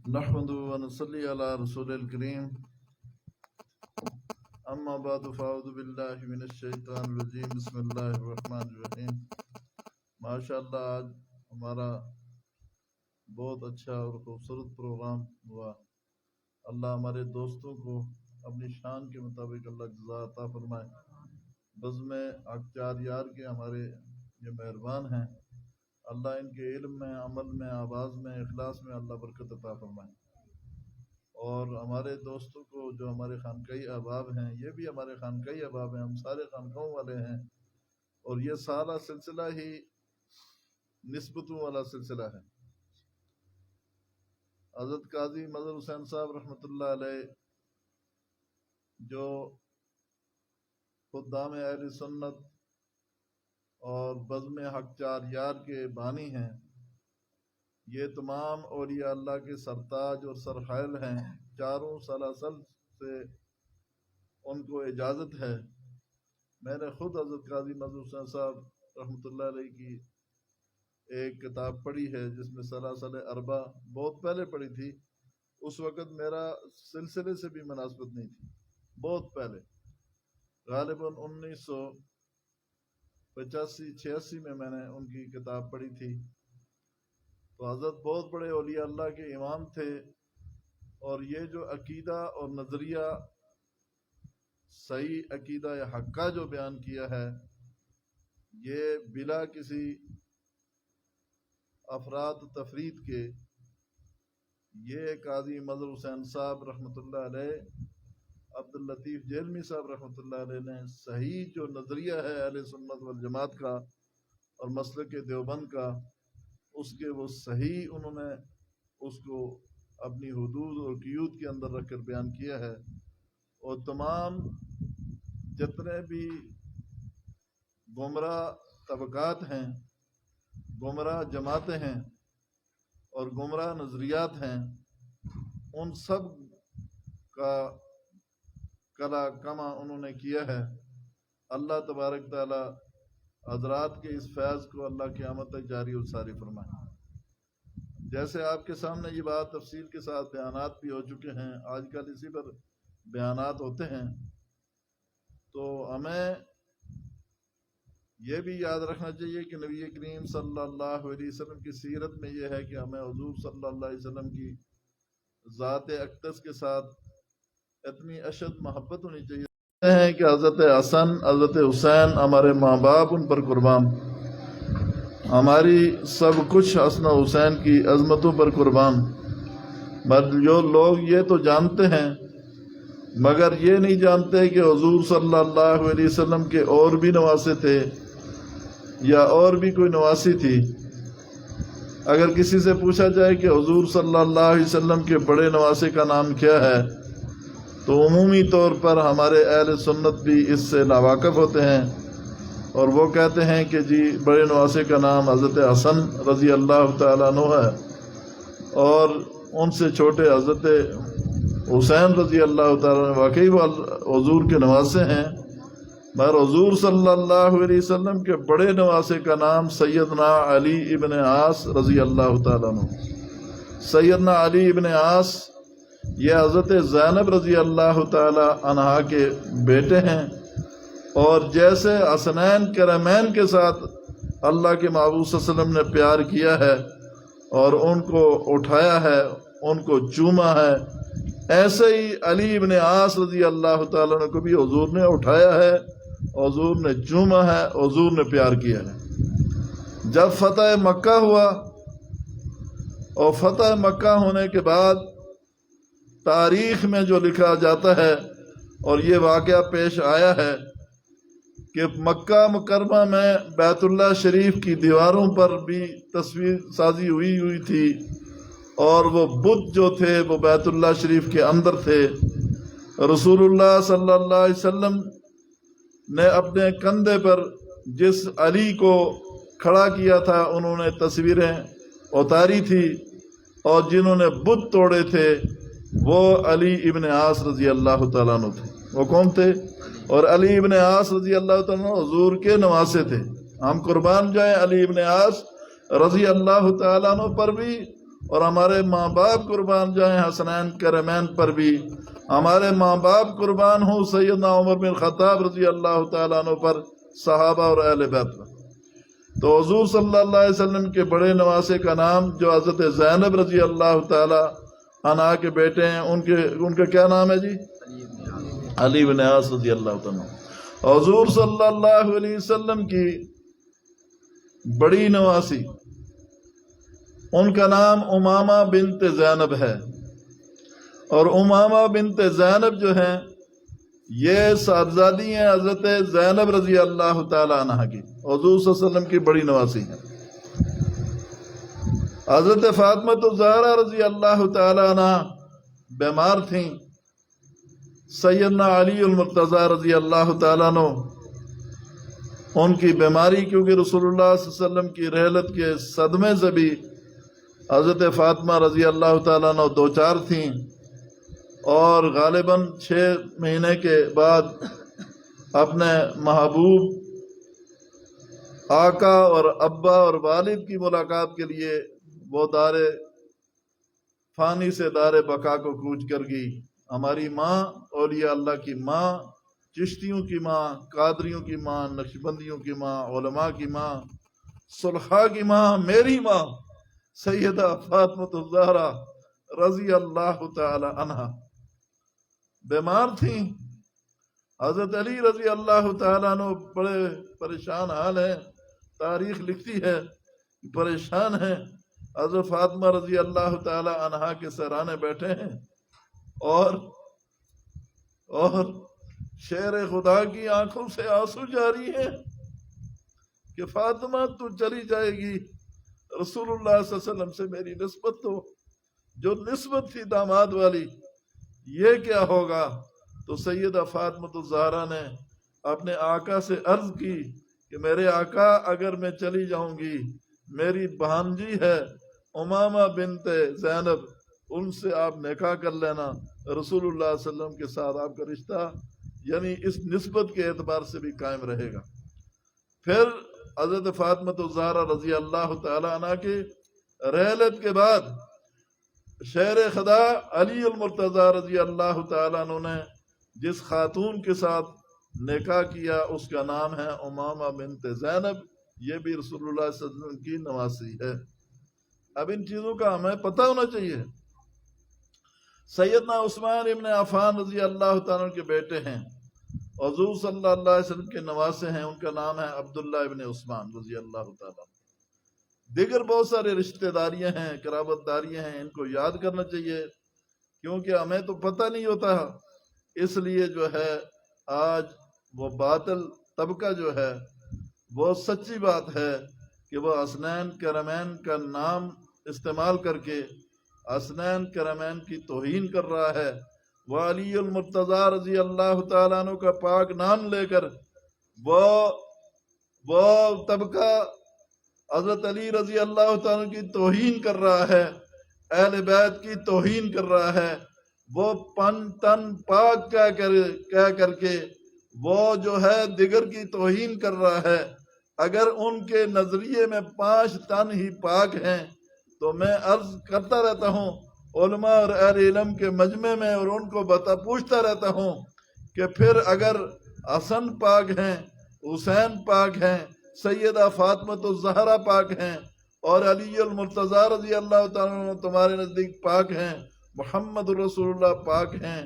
نحمد و نصلی علی رسول الکریم، اما بعد فاعوذ باللہ من الشیطان الرجیم، بسم اللہ الرحمن الرحیم۔ ماشاءاللہ آج ہمارا بہت اچھا اور خوبصورت پروگرام ہوا۔ اللہ ہمارے دوستوں کو اپنی شان کے مطابق اللہ جزا عطا فرمائے۔ بزم حق چار یار کے ہمارے یہ مہربان ہیں، اللہ ان کے علم میں، عمل میں، آواز میں، اخلاص میں اللہ برکت عطا فرمائے۔ اور ہمارے دوستوں کو جو ہمارے خانقاہی احباب ہیں، یہ بھی ہمارے خانقاہی احباب ہیں، ہم سارے خانقاہوں والے ہیں، اور یہ سارا سلسلہ ہی نسبتوں والا سلسلہ ہے۔ حضرت قاضی مظہر حسین صاحب رحمۃ اللہ علیہ جو خدام اہل سنت اور بزم حق چار یار کے بانی ہیں، یہ تمام اولیاء اللہ کے سرتاج اور سرخیل ہیں، چاروں سلاسل سے ان کو اجازت ہے۔ میں نے خود حضرت قاضی مظہر حسین صاحب رحمۃ اللہ علیہ کی ایک کتاب پڑھی ہے جس میں سلاسل اربع بہت پہلے پڑھی تھی، اس وقت میرا سلسلے سے بھی مناسبت نہیں تھی، بہت پہلے غالباً 1985-86 میں نے ان کی کتاب پڑھی تھی۔ تو حضرت بہت بڑے اولیاء اللہ کے امام تھے، اور یہ جو عقیدہ اور نظریہ صحیح عقیدہ حقہ جو بیان کیا ہے، یہ بلا کسی افراد تفرید کے، یہ قاضی مظہر حسین صاحب رحمۃ اللہ علیہ، عبداللطیف جیلمی صاحب رحمۃ اللہ علیہ نے صحیح جو نظریہ ہے اہل سنت والجماعت کا اور مسلک دیوبند کا، اس کے وہ صحیح انہوں نے اس کو اپنی حدود اور قیود کے اندر رکھ کر بیان کیا ہے۔ اور تمام جتنے بھی گمراہ طبقات ہیں، گمراہ جماعتیں ہیں اور گمراہ نظریات ہیں، ان سب کا کلا کما انہوں نے کیا ہے۔ اللہ تبارک تعالی حضرات کے اس فیض کو اللہ قیامت تک جاری و ساری فرمائے۔ جیسے آپ کے سامنے یہ بات تفصیل کے ساتھ بیانات بھی ہو چکے ہیں، آج کل اسی پر بیانات ہوتے ہیں، تو ہمیں یہ بھی یاد رکھنا چاہیے کہ نبی کریم صلی اللہ علیہ وسلم کی سیرت میں یہ ہے کہ ہمیں حضور صلی اللہ علیہ وسلم کی ذات اقدس کے ساتھ اتنی اشد محبت ہونی چاہیے ہیں کہ حضرت حسن، حضرت حسین ہمارے ماں باپ ان پر قربان، ہماری سب کچھ حسن و حسین کی عظمتوں پر قربان۔ جو لوگ یہ تو جانتے ہیں مگر یہ نہیں جانتے کہ حضور صلی اللہ علیہ وسلم کے اور بھی نواسے تھے یا اور بھی کوئی نواسی تھی۔ اگر کسی سے پوچھا جائے کہ حضور صلی اللہ علیہ وسلم کے بڑے نواسے کا نام کیا ہے، تو عمومی طور پر ہمارے اہل سنت بھی اس سے ناواقف ہوتے ہیں، اور وہ کہتے ہیں کہ جی بڑے نواسے کا نام حضرت حسن رضی اللہ تعالیٰ عنہ ہے، اور ان سے چھوٹے حضرت حسین رضی اللہ تعالیٰ عنہ، واقعی وہ حضور کے نواسے ہیں، مگر حضور صلی اللہ علیہ وسلم کے بڑے نواسے کا نام سیدنا علی ابن عاص رضی اللہ تعالیٰ عنہ۔ سیدنا علی ابن عاص یہ حضرت زینب رضی اللہ تعالی عنہا کے بیٹے ہیں، اور جیسے حسنین کرمین کے ساتھ اللہ کے محبوب صلی اللہ علیہ وسلم نے پیار کیا ہے اور ان کو اٹھایا ہے، ان کو چوما ہے، ایسے ہی علی ابن عاص رضی اللہ تعالیٰ عنہ کو بھی حضور نے اٹھایا ہے، حضور نے چوما ہے، حضور نے پیار کیا ہے۔ جب فتح مکہ ہوا اور فتح مکہ ہونے کے بعد تاریخ میں جو لکھا جاتا ہے اور یہ واقعہ پیش آیا ہے کہ مکہ مکرمہ میں بیت اللہ شریف کی دیواروں پر بھی تصویر سازی ہوئی تھی، اور وہ بت جو تھے وہ بیت اللہ شریف کے اندر تھے۔ رسول اللہ صلی اللہ علیہ وسلم نے اپنے کندھے پر جس علی کو کھڑا کیا تھا انہوں نے تصویریں اتاری تھی، اور جنہوں نے بت توڑے تھے وہ علی ابن عاص رضی اللہ تعالیٰ عنہ تھے۔ وہ کون تھے؟ اور علی ابن عاص رضی اللہ تعالیٰ عنہ حضور کے نواسے تھے۔ ہم قربان جائیں علی ابن عاص رضی اللہ تعالیٰ عنہ پر بھی، اور ہمارے ماں باپ قربان جائیں حسنین کرمین پر بھی، ہمارے ماں باپ قربان ہوں سیدنا عمر بن خطاب رضی اللہ تعالیٰ عنہ پر، صحابہ اور اہل بیت پر۔ تو حضور صلی اللہ علیہ وسلم کے بڑے نواسے کا نام جو حضرت زینب رضی اللہ تعالیٰ عنہا کے بیٹے ہیں، ان کا کیا نام ہے جی؟ علی بن عاص رضی اللہ تعالیٰ عنہ۔ حضور صلی اللہ علیہ وسلم کی بڑی نواسی، ان کا نام امامہ بنت زینب ہے، اور امامہ بنت زینب جو ہیں یہ صاحبزادی ہیں حضرت زینب رضی اللہ تعالی عنہ کی، حضور صلی اللہ علیہ وسلم کی بڑی نواسی ہیں۔ حضرت فاطمہ الزہرا رضی اللہ تعالی عنہ بیمار تھیں، سیدنا علی المرتضی رضی اللہ تعالیٰ عنہ ان کی بیماری، کیونکہ رسول اللہ صلی اللہ علیہ وسلم کی رحلت کے صدمے سے بھی حضرت فاطمہ رضی اللہ تعالیٰ عنہ دوچار تھیں، اور غالباً 6 مہینے کے بعد اپنے محبوب آقا اور ابا اور والد کی ملاقات کے لیے وہ دار فانی سے دار بقا کو کوچ کر گئی۔ ہماری ماں اولیاء اللہ کی ماں، چشتیوں کی ماں، قادریوں کی ماں، نقشبندیوں کی ماں، علماء کی ماں، صلحاء کی ماں، میری ماں سیدہ فاطمہ الزہرا رضی اللہ تعالی عنہا بیمار تھیں۔ حضرت علی رضی اللہ تعالیٰ عنہ بڑے پریشان حال ہیں، تاریخ لکھتی ہے پریشان ہیں۔ حضرت فاطمہ رضی اللہ تعالی عنہا کے سرانے بیٹھے ہیں، اور شیر خدا کی آنکھوں سے آنسو جاری ہیں کہ فاطمہ تو چلی جائے گی، رسول اللہ صلی اللہ علیہ وسلم سے میری نسبت تو جو نسبت تھی داماد والی یہ کیا ہوگا؟ تو سیدہ فاطمہ الزہرا نے اپنے آقا سے عرض کی کہ میرے آقا اگر میں چلی جاؤں گی، میری بھانجی ہے امامہ بنت زینب، ان سے آپ نکاح کر لینا، رسول اللہ صلی اللہ علیہ وسلم کے ساتھ آپ کا رشتہ یعنی اس نسبت کے اعتبار سے بھی قائم رہے گا۔ پھر حضرت فاطمہ الزہرا رضی اللہ تعالی عنہ کے رحلت کے بعد شہر خدا علی المرتضی رضی اللہ تعالی عنہ نے جس خاتون کے ساتھ نکاح کیا اس کا نام ہے امامہ بنت زینب، یہ بھی رسول اللہ صلی اللہ علیہ وسلم کی نواسی ہے۔ اب ان چیزوں کا ہمیں پتہ ہونا چاہیے۔ سیدنا عثمان ابن عفان رضی اللہ تعالیٰ کے بیٹے ہیں، حضور صلی اللہ علیہ وسلم کے نواسے ہیں، ان کا نام ہے عبداللہ ابن عثمان رضی اللہ تعالیٰ۔ دیگر بہت سارے رشتہ داریاں ہیں، قرابت داریاں ہیں، ان کو یاد کرنا چاہیے کیونکہ ہمیں تو پتہ نہیں ہوتا، اس لیے جو ہے آج وہ باطل طبقہ جو ہے وہ سچی بات ہے کہ وہ حسنین کرمین کا نام استعمال کر کے حسنین کرمین کی توہین کر رہا ہے، وہ علی المرتضی رضی اللہ تعالیٰ عنہ کا پاک نام لے کر وہ طبقہ حضرت علی رضی اللہ تعالیٰ عنہ کی توہین کر رہا ہے، اہل بیت کی توہین کر رہا ہے، وہ پن تن پاک کہہ کر کے وہ جو ہے دیگر کی توہین کر رہا ہے۔ اگر ان کے نظریے میں 5 تن ہی پاک ہیں تو میں عرض کرتا رہتا ہوں علماء اور اہل علم کے مجمع میں، اور ان کو پوچھتا رہتا ہوں کہ پھر اگر حسن پاک ہیں، حسین پاک ہیں، سیدہ فاطمۃ الزہرا پاک ہیں، اور علی المرتضیٰ رضی اللہ تعالیٰ عنہ تمہارے نزدیک پاک ہیں، محمد رسول اللہ پاک ہیں،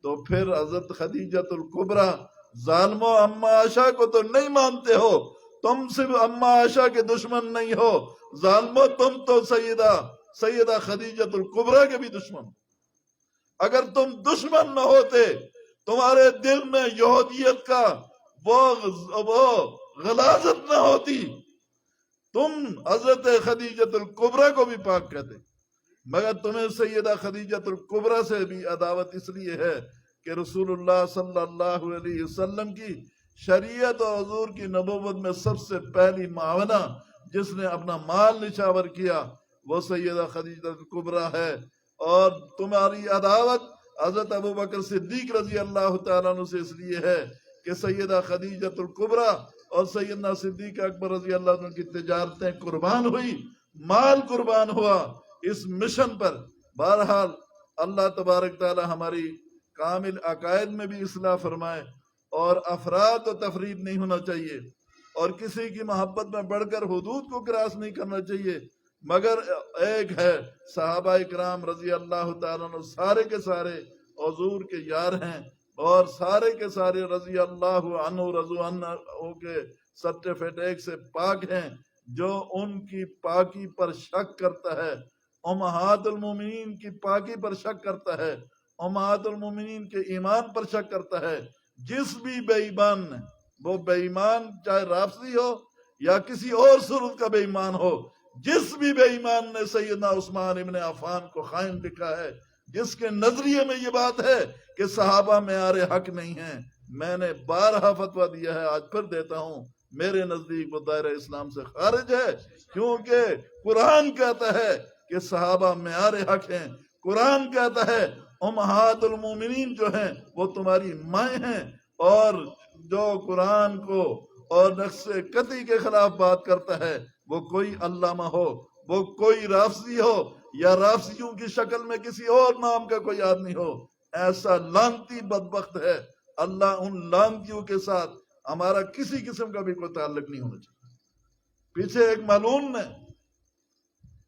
تو پھر حضرت خدیجۃ الکبریٰ ظالموں اما عائشہ کو تو نہیں مانتے ہو، تم صرف اما عائشہ کے دشمن نہیں ہو، ظالموں تم تو سیدہ خدیجۃ الکبریٰ کے بھی دشمن ہو۔ اگر تم دشمن نہ ہوتے، تمہارے دل میں یہودیت کا وہ غلاظت نہ ہوتی، تم حضرت خدیجۃ الکبریٰ کو بھی پاک کہتے، مگر تمہیں سیدہ خدیجۃ الکبریٰ سے بھی عداوت اس لیے ہے کہ رسول اللہ صلی اللہ علیہ وسلم کی شریعت اور حضور کی نبوت میں سب سے پہلی معاونہ جس نے اپنا مال نچھاور کیا وہ سیدہ خدیجۃ الکبریٰ ہے، اور تمہاری عداوت حضرت ابوبکر صدیق رضی اللہ تعالیٰ عنہ سے اس لیے ہے کہ سیدہ خدیجۃ الکبریٰ اور سیدنا صدیق اکبر رضی اللہ عنہ کی تجارتیں قربان ہوئی، مال قربان ہوا اس مشن پر۔ بہرحال اللہ تبارک تعالی ہماری کامل عقائد میں بھی اصلاح فرمائے، اور افراد و تفرید نہیں ہونا چاہیے، اور کسی کی محبت میں بڑھ کر حدود کو کراس نہیں کرنا چاہیے، مگر ایک ہے صحابہ اکرام رضی اللہ تعالیٰ عنہ سارے کے سارے حضور کے یار ہیں، اور سارے کے سارے رضی اللہ عنہ رضو عنہ کے سرٹیفکیٹ سے پاک ہیں۔ جو ان کی پاکی پر شک کرتا ہے، امہات المومنین کی پاکی پر شک کرتا ہے، امہات المومنین کے ایمان پر شک کرتا ہے، جس بھی بے ایمان نے، وہ بے ایمان چاہے رافضی ہو یا کسی اور صورت کا بے ایمان ہو، جس بھی بے ایمان نے سیدنا عثمان ابن عفان کو خائن لکھا ہے، جس کے نظریے میں یہ بات ہے کہ صحابہ معیار حق نہیں ہیں، میں نے بارہا فتویٰ دیا ہے، آج پھر دیتا ہوں، میرے نزدیک وہ دائرہ اسلام سے خارج ہے، کیونکہ قرآن کہتا ہے کہ صحابہ معیار حق ہیں، قرآن کہتا ہے امہات المومنین جو ہیں وہ تمہاری مائیں ہیں، اور جو قرآن کو اور نقص قطعی کے خلاف بات کرتا ہے وہ کوئی علامہ ہو، وہ کوئی رافضی ہو، یا رافضیوں کی شکل میں کسی اور نام کا کوئی آدمی ہو، ایسا لعنتی بدبخت ہے۔ اللہ ان لعنتیوں کے ساتھ ہمارا کسی قسم کا بھی کوئی تعلق نہیں ہونا چاہیے۔ پیچھے ایک معلوم نے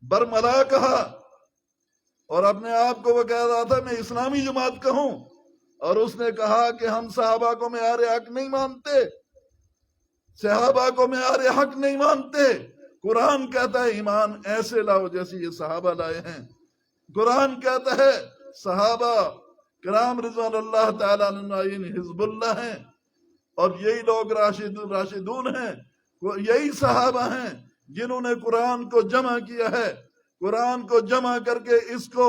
برملا کہا، اور اپنے آپ کو وہ کہہ رہا تھا میں اسلامی جماعت کا ہوں، اور اس نے کہا کہ ہم صحابہ کو معیار حق نہیں مانتے، صحابہ کو معیار حق نہیں مانتے۔ قرآن کہتا ہے ایمان ایسے لاؤ جیسے یہ صحابہ لائے ہیں، قرآن کہتا ہے صحابہ کرام رضوان اللہ تعالیٰ عنہ حزب اللہ ہیں، اور یہی لوگ راشدون ہیں، یہی صحابہ ہیں جنہوں نے قرآن کو جمع کیا ہے، قرآن کو جمع کر کے اس کو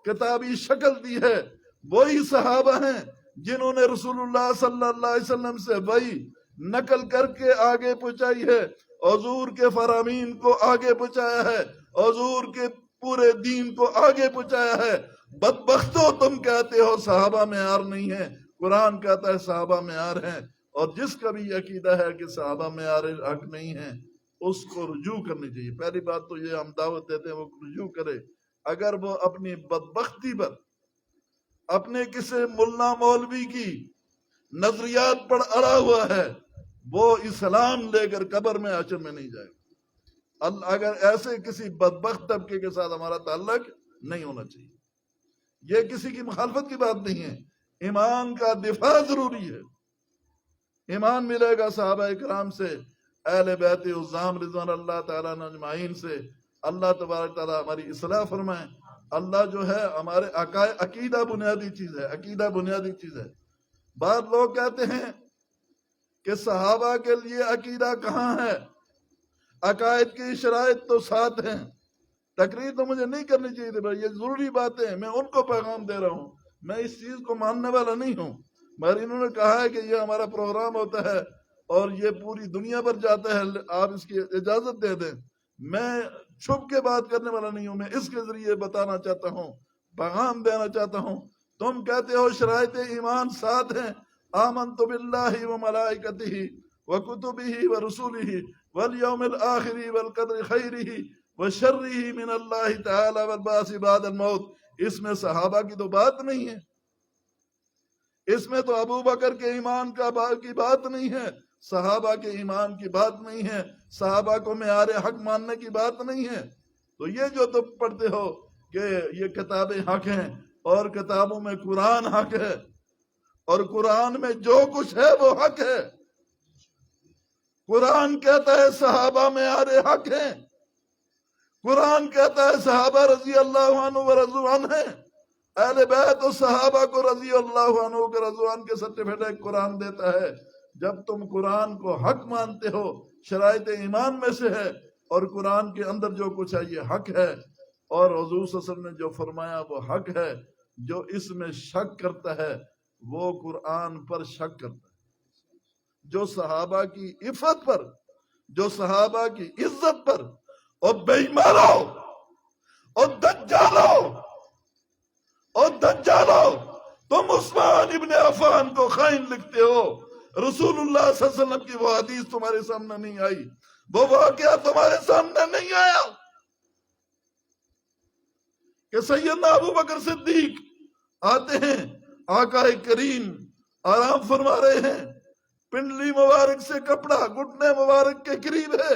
کتابی شکل دی ہے، وہی صحابہ ہیں جنہوں نے رسول اللہ صلی اللہ علیہ وسلم سے وہی نقل کر کے آگے پہنچائی ہے، حضور کے فرامین کو آگے پہنچایا ہے، حضور کے پورے دین کو آگے پہنچایا ہے۔ بدبختو تم کہتے ہو صحابہ معیار نہیں ہیں، قرآن کہتا ہے صحابہ معیار ہیں، اور جس کا بھی عقیدہ ہے کہ صحابہ معیار حق نہیں ہیں اس کو رجوع کرنی چاہیے۔ پہلی بات تو یہ ہم دعوت دیتے ہیں وہ رجوع کرے، اگر وہ اپنی بدبختی پر اپنے کسی ملا مولوی کی نظریات پر اڑا ہوا ہے وہ اسلام لے کر قبر میں حشر میں نہیں جائے گا۔ اگر ایسے کسی بدبخت طبقے کے ساتھ ہمارا تعلق نہیں ہونا چاہیے، یہ کسی کی مخالفت کی بات نہیں ہے، ایمان کا دفاع ضروری ہے۔ ایمان ملے گا صحابہ اکرام سے، اہل بیت عظام رضوان اللہ تعالیٰ عنہ اجمعین سے۔ اللہ تبارک تعالیٰ ہماری اصلاح فرمائے۔ اللہ جو ہے ہمارے عقیدہ بنیادی چیز ہے، عقیدہ بنیادی چیز ہے۔ بعض لوگ کہتے ہیں کہ صحابہ کے لیے عقیدہ کہاں ہے، عقائد کی شرائط تو ساتھ ہیں۔ تقریر تو مجھے نہیں کرنی چاہیے تھی بھائی، یہ ضروری باتیں ہیں، میں ان کو پیغام دے رہا ہوں، میں اس چیز کو ماننے والا نہیں ہوں، مگر انہوں نے کہا ہے کہ یہ ہمارا پروگرام ہوتا ہے اور یہ پوری دنیا پر جاتا ہے، آپ اس کی اجازت دے دیں۔ میں چھپ کے بات کرنے والا نہیں ہوں، میں اس کے ذریعے بتانا چاہتا ہوں، پیغام دینا چاہتا ہوں۔ تم کہتے ہو شرائط ایمان ساتھ ہیں، آمنت باللہ وملائکتہ وکتبہ ورسولہ والیوم الآخر والقدر خیرہ وشرہ من اللہ تعالی والبعث بعد الموت۔ اس میں صحابہ کی تو بات نہیں ہے، اس میں تو ابو بکر کے ایمان کی بات نہیں ہے، صحابہ کے ایمان کی بات نہیں ہے، صحابہ کو معیار حق ماننے کی بات نہیں ہے۔ تو یہ جو تم پڑھتے ہو کہ یہ کتابیں حق ہیں اور کتابوں میں قرآن حق ہے اور قرآن میں جو کچھ ہے وہ حق ہے، قرآن کہتا ہے صحابہ معیار حق ہیں، قرآن کہتا ہے صحابہ رضی اللہ عنہ و رضو عنہ ہیں، اہل بیت و صحابہ کو رضی اللہ عنہ کے رضو عنہ کے سرٹیفکیٹ قرآن دیتا ہے۔ جب تم قرآن کو حق مانتے ہو، شرائط ایمان میں سے ہے، اور قرآن کے اندر جو کچھ ہے یہ حق ہے، اور حضور صلی اللہ علیہ وسلم نے جو فرمایا وہ حق ہے، جو اس میں شک کرتا ہے وہ قرآن پر شک کرتا ہے۔ جو صحابہ کی عفت پر، جو صحابہ کی عزت پر، اور بے ایمانوں اور دجالوں تم عثمان ابن عفان کو خائن لکھتے ہو۔ رسول اللہ صلی اللہ علیہ وسلم کی وہ حدیث تمہارے سامنے نہیں آئی، وہ واقعہ تمہارے سامنے نہیں آیا کہ سیدنا ابو بکر صدیق آتے ہیں، آقا کریم آرام فرما رہے ہیں، پنڈلی مبارک سے کپڑا گھٹنے مبارک کے قریب ہے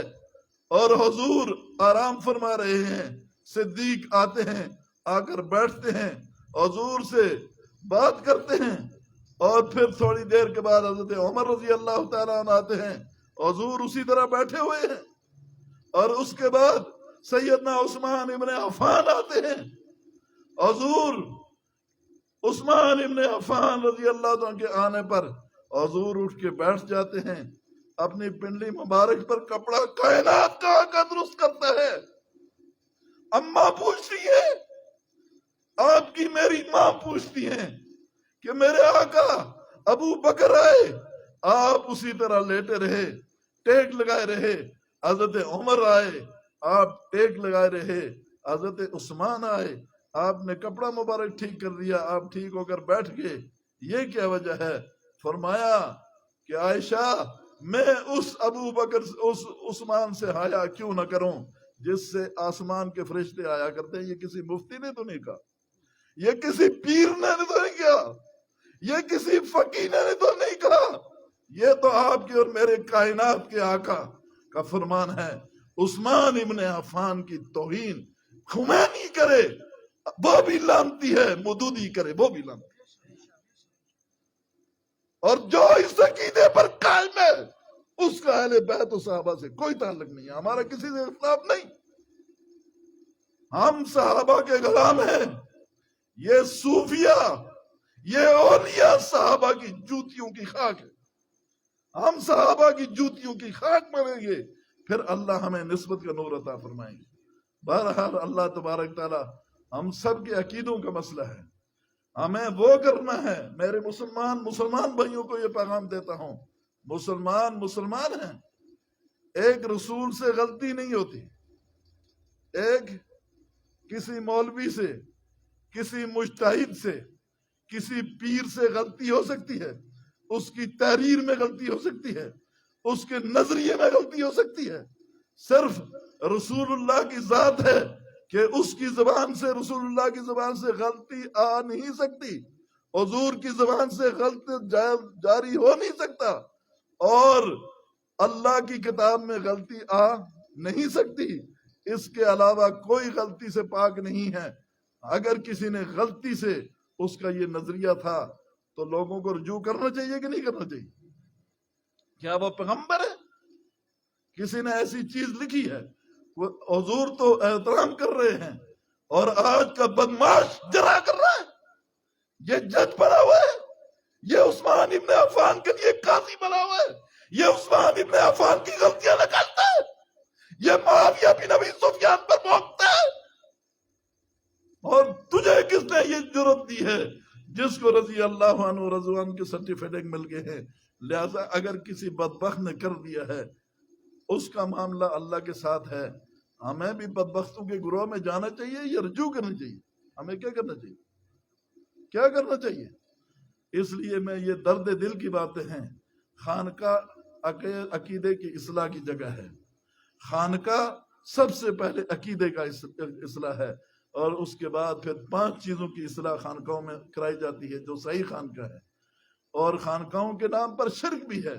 اور حضور آرام فرما رہے ہیں، صدیق آتے ہیں، آ کر بیٹھتے ہیں، حضور سے بات کرتے ہیں، اور پھر تھوڑی دیر کے بعد حضرت عمر رضی اللہ تعالیٰ عنہ آتے ہیں، حضور اسی طرح بیٹھے ہوئے ہیں، اور اس کے بعد سیدنا عثمان ابن عفان آتے ہیں، حضور عثمان ابن عفان رضی اللہ عنہ کے آنے پر حضور اٹھ کے بیٹھ جاتے ہیں، اپنی پنڈلی مبارک پر کپڑا کائنات کا آقا درست کرتا ہے۔ اماں پوچھتی ہے، آپ کی میری ماں پوچھتی ہیں کہ میرے آقا ابو بکر آئے، آپ اسی طرح لیٹے رہے، ٹیک لگائے رہے، حضرت عمر آئے، آپ ٹیک لگائے رہے، حضرت عثمان آئے، آپ نے کپڑا مبارک ٹھیک کر دیا، آپ ٹھیک ہو کر بیٹھ گئے، یہ کیا وجہ ہے؟ فرمایا کہ عائشہ میں اس ابو بکر اس عثمان سے حیا کیوں نہ کروں جس سے آسمان کے فرشتے آیا کرتے ہیں۔ یہ کسی مفتی نے تو نہیں کہا، یہ کسی پیر نے تو نہیں کہا، یہ کسی فقیہ نے تو نہیں کہا، یہ تو آپ کے اور میرے کائنات کے آقا کا فرمان ہے۔ عثمان ابن عفان کی توہین خمینی کرے وہ بھی لعنتی ہے، مودودی کرے وہ بھی لعنتی ہے، اور جو اس عقیدے پر قائم ہے اس کا اہل بیت و صحابہ سے کوئی تعلق نہیں ہے، ہمارا کسی سے اختلاف نہیں، ہم صحابہ کے غلام ہیں۔ یہ صوفیہ، یہ اولیاء صحابہ کی جوتیوں کی خاک ہے، ہم صحابہ کی جوتیوں کی خاک مانیں گے، پھر اللہ ہمیں نسبت کا نور عطا فرمائیں گے۔ بہرحال اللہ تبارک تعالی ہم سب کے عقیدوں کا مسئلہ ہے، ہمیں وہ کرنا ہے۔ میرے مسلمان بھائیوں کو یہ پیغام دیتا ہوں، مسلمان ہیں، ایک رسول سے غلطی نہیں ہوتی، ایک کسی مولوی سے، کسی مجتہد سے، کسی پیر سے غلطی ہو سکتی ہے، اس کی تحریر میں غلطی ہو سکتی ہے، اس کے نظریے میں غلطی ہو سکتی ہے، صرف رسول اللہ کی ذات ہے کہ اس کی زبان سے، رسول اللہ کی زبان سے غلطی آ نہیں سکتی، حضور کی زبان سے غلط جاری ہو نہیں سکتا، اور اللہ کی کتاب میں غلطی آ نہیں سکتی، اس کے علاوہ کوئی غلطی سے پاک نہیں ہے۔ اگر کسی نے غلطی سے اس کا یہ نظریہ تھا تو لوگوں کو رجوع کرنا چاہیے کہ نہیں کرنا چاہیے؟ کیا وہ پیغمبر ہے؟ کسی نے ایسی چیز لکھی ہے، حضور تو احترام کر رہے ہیں اور آج کا بدماش جرا کر رہا ہے، یہ جج بنا ہوا ہے، یہ عثمان ابن عفان کے لیے قاضی بنا ہوا ہے، یہ عثمان ابن عفان کی غلطیاں نکالتا ہے، یہ معاویہ بن ابی سفیان پر بھونکتا ہے، اور تجھے کس نے یہ جرت دی ہے جس کو رضی اللہ عنہ رضوان کے سرٹیفکیٹ مل گئے ہیں؟ لہذا اگر کسی بدبخت نے کر دیا ہے اس کا معاملہ اللہ کے ساتھ ہے، ہمیں بھی بدبختوں کے گروہ میں جانا چاہیے یا رجوع کرنا چاہیے؟ ہمیں کیا کرنا چاہیے؟ کیا کرنا چاہیے؟ اس لیے میں یہ درد دل کی باتیں ہیں۔ خانقاہ عقیدے کی اصلاح کی جگہ ہے، خانقاہ سب سے پہلے عقیدے کا اصلاح ہے، اور اس کے بعد پھر 5 چیزوں کی اصلاح خانقاہوں میں کرائی جاتی ہے جو صحیح خانقاہ ہے، اور خانقاہوں کے نام پر شرک بھی ہے،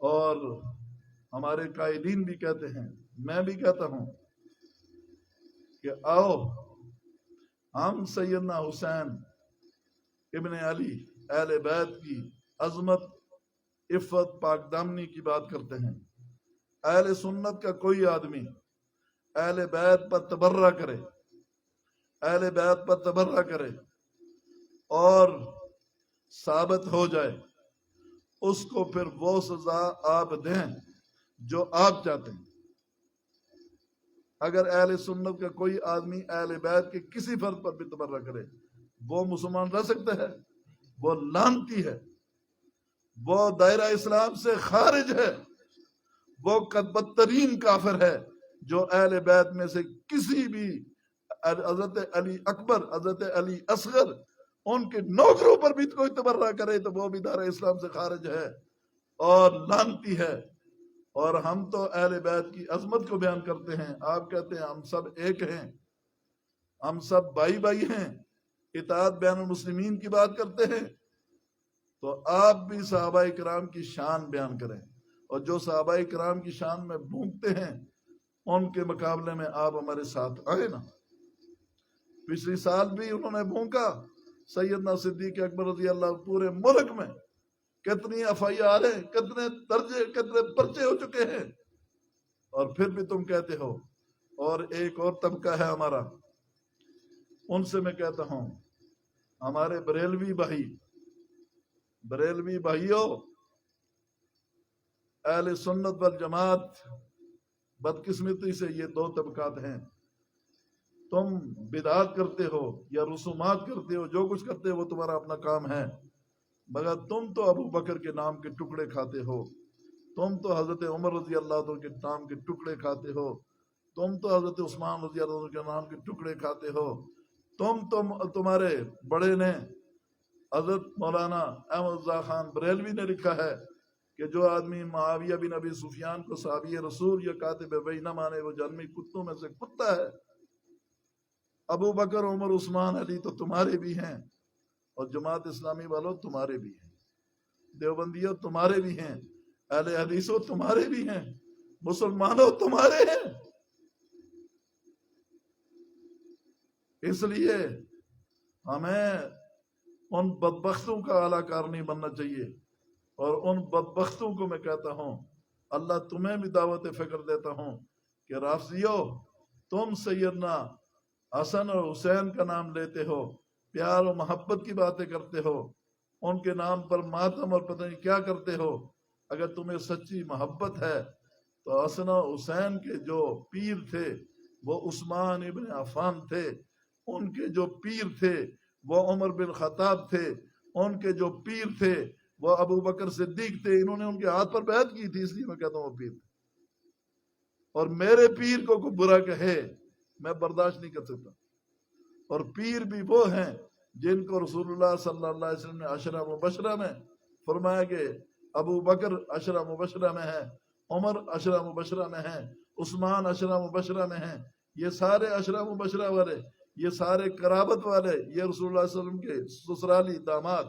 اور ہمارے قائدین بھی کہتے ہیں، میں بھی کہتا ہوں کہ آؤ ہم سیدنا حسین ابن علی اہل بیت کی عظمت، عفت، پاک دامنی کی بات کرتے ہیں۔ اہل سنت کا کوئی آدمی اہل بیت پر تبرہ کرے، اہل بیت پر تبرہ کرے اور ثابت ہو جائے، اس کو پھر وہ سزا آپ دیں جو آپ چاہتے ہیں۔ اگر اہل سنت کا کوئی آدمی اہل بیت کے کسی فرد پر بھی تبرہ کرے، وہ مسلمان رہ سکتا ہے؟ وہ لعنتی ہے، وہ دائرہ اسلام سے خارج ہے، وہ بدترین کافر ہے جو اہل بیت میں سے کسی بھی حضرت علی اکبر، حضرت علی اصغر، ان کے نوکروں پر بھی کوئی تبرہ کرے تو وہ بھی دائرہ اسلام سے خارج ہے اور لعنتی ہے۔ اور ہم تو اہل بیت کی عظمت کو بیان کرتے ہیں، آپ کہتے ہیں ہم سب ایک ہیں، ہم سب بھائی بھائی ہیں، اطاعت بین المسلمین کی بات کرتے ہیں، تو آپ بھی صحابہ کرام کی شان بیان کریں، اور جو صحابہ کرام کی شان میں بھونکتے ہیں ان کے مقابلے میں آپ ہمارے ساتھ آئے نا۔ پچھلی سال بھی انہوں نے بھونکا، سیدنا صدیق اکبر رضی اللہ، پورے ملک میں کتنی FIR ہیں، کتنے درجے، کتنے پرچے ہو چکے ہیں، اور پھر بھی تم کہتے ہو۔ اور ایک اور طبقہ ہے ہمارا، ان سے میں کہتا ہوں، ہمارے بریلوی بھائی، بریلوی بھائیوں، اہل سنت والجماعت، بدقسمتی سے یہ دو طبقات ہیں۔ تم بدعات کرتے ہو یا رسومات کرتے ہو، جو کچھ کرتے ہو وہ تمہارا اپنا کام ہے، مگر تم تو ابو بکر کے نام کے ٹکڑے کھاتے ہو، تم تو حضرت عمر رضی اللہ عنہ کے نام کے ٹکڑے کھاتے ہو، تم تو حضرت عثمان رضی اللہ عنہ کے نام کے ٹکڑے کھاتے ہو، تمہارے بڑے نے حضرت مولانا احمد رضا خان بریلوی نے لکھا ہے کہ جو آدمی معاویہ بن ابی سفیان کو صحابی رسول یا کاتب وحی نہ مانے وہ جہنمی کتوں میں سے کتا ہے۔ ابو بکر، عمر، عثمان، علی تو تمہارے بھی ہیں، اور جماعت اسلامی والوں تمہارے بھی ہیں، دیوبندیوں تمہارے بھی ہیں، اہل حدیثوں تمہارے بھی ہیں، مسلمانوں تمہارے ہیں۔ اس لیے ہمیں ان بدبختوں کا اعلی کار نہیں بننا چاہیے، اور ان بدبختوں کو میں کہتا ہوں، اللہ تمہیں بھی دعوت فکر دیتا ہوں کہ رافضیو، تم سیدنا حسن اور حسین کا نام لیتے ہو، پیار و محبت کی باتیں کرتے ہو، ان کے نام پر ماتم اور پتہ نہیں کیا کرتے ہو۔ اگر تمہیں سچی محبت ہے تو حسن و حسین کے جو پیر تھے وہ عثمان ابن عفان تھے، ان کے جو پیر تھے وہ عمر بن خطاب تھے، ان کے جو پیر تھے وہ ابو بکر صدیق تھے، انہوں نے ان کے ہاتھ پر بیعت کی تھی، اس لیے میں کہتا ہوں وہ پیر تھے۔ اور میرے پیر کو کوئی برا کہے میں برداشت نہیں کر سکتا، اور پیر بھی وہ ہیں جن کو رسول اللہ صلی اللہ علیہ وسلم نے عشرہ مبشرہ میں فرمایا کہ ابو بکر عشرہ مبشرہ میں ہے، عمر عشرہ مبشرہ میں ہے، عثمان عشرہ مبشرہ میں ہیں، یہ سارے عشرہ مبشرہ والے، یہ سارے قرابت والے، یہ رسول اللہ صلی اللہ علیہ وسلم کے سسرالی داماد۔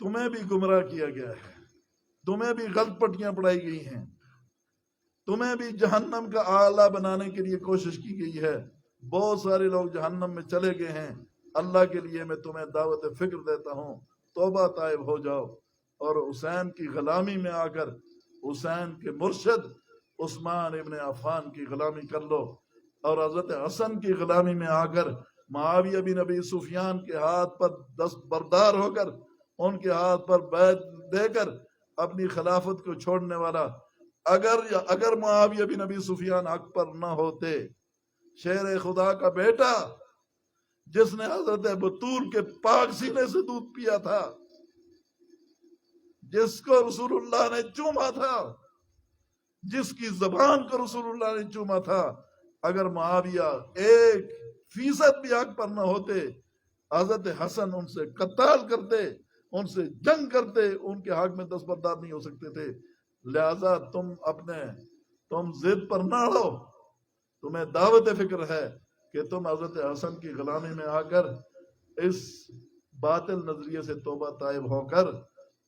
تمہیں بھی گمراہ کیا گیا ہے، تمہیں بھی غلط پٹیاں پڑھائی گئی ہیں، تمہیں بھی جہنم کا آلہ بنانے کے لیے کوشش کی گئی ہے، بہت سارے لوگ جہنم میں چلے گئے ہیں۔ اللہ کے لیے میں تمہیں دعوت فکر دیتا ہوں، توبہ طائب ہو جاؤ، اور حسین کی غلامی میں آ کر حسین کے مرشد عثمان ابن عفان کی غلامی کر لو، اور حضرت حسن کی غلامی میں آ کر معاویہ بن ابی سفیان کے ہاتھ پر دست بردار ہو کر، ان کے ہاتھ پر بیعت دے کر اپنی خلافت کو چھوڑنے والا، اگر معاویہ بن ابی سفیان حق پر نہ ہوتے، شیر خدا کا بیٹا جس نے حضرت بطول کے پاک سینے سے دودھ پیا تھا، جس کو رسول اللہ نے چوما تھا، جس کی زبان کو رسول اللہ نے چوما تھا، اگر معاویہ 1% بھی حق پر نہ ہوتے، حضرت حسن ان سے قتال کرتے، ان سے جنگ کرتے، ان کے حق میں دستبردار نہیں ہو سکتے تھے۔ لہذا تم ضد پر نہ رہو، تمہیں دعوت فکر ہے کہ تم حضرت حسن کی غلامی میں آ کر اس باطل نظریے سے توبہ طائب ہو کر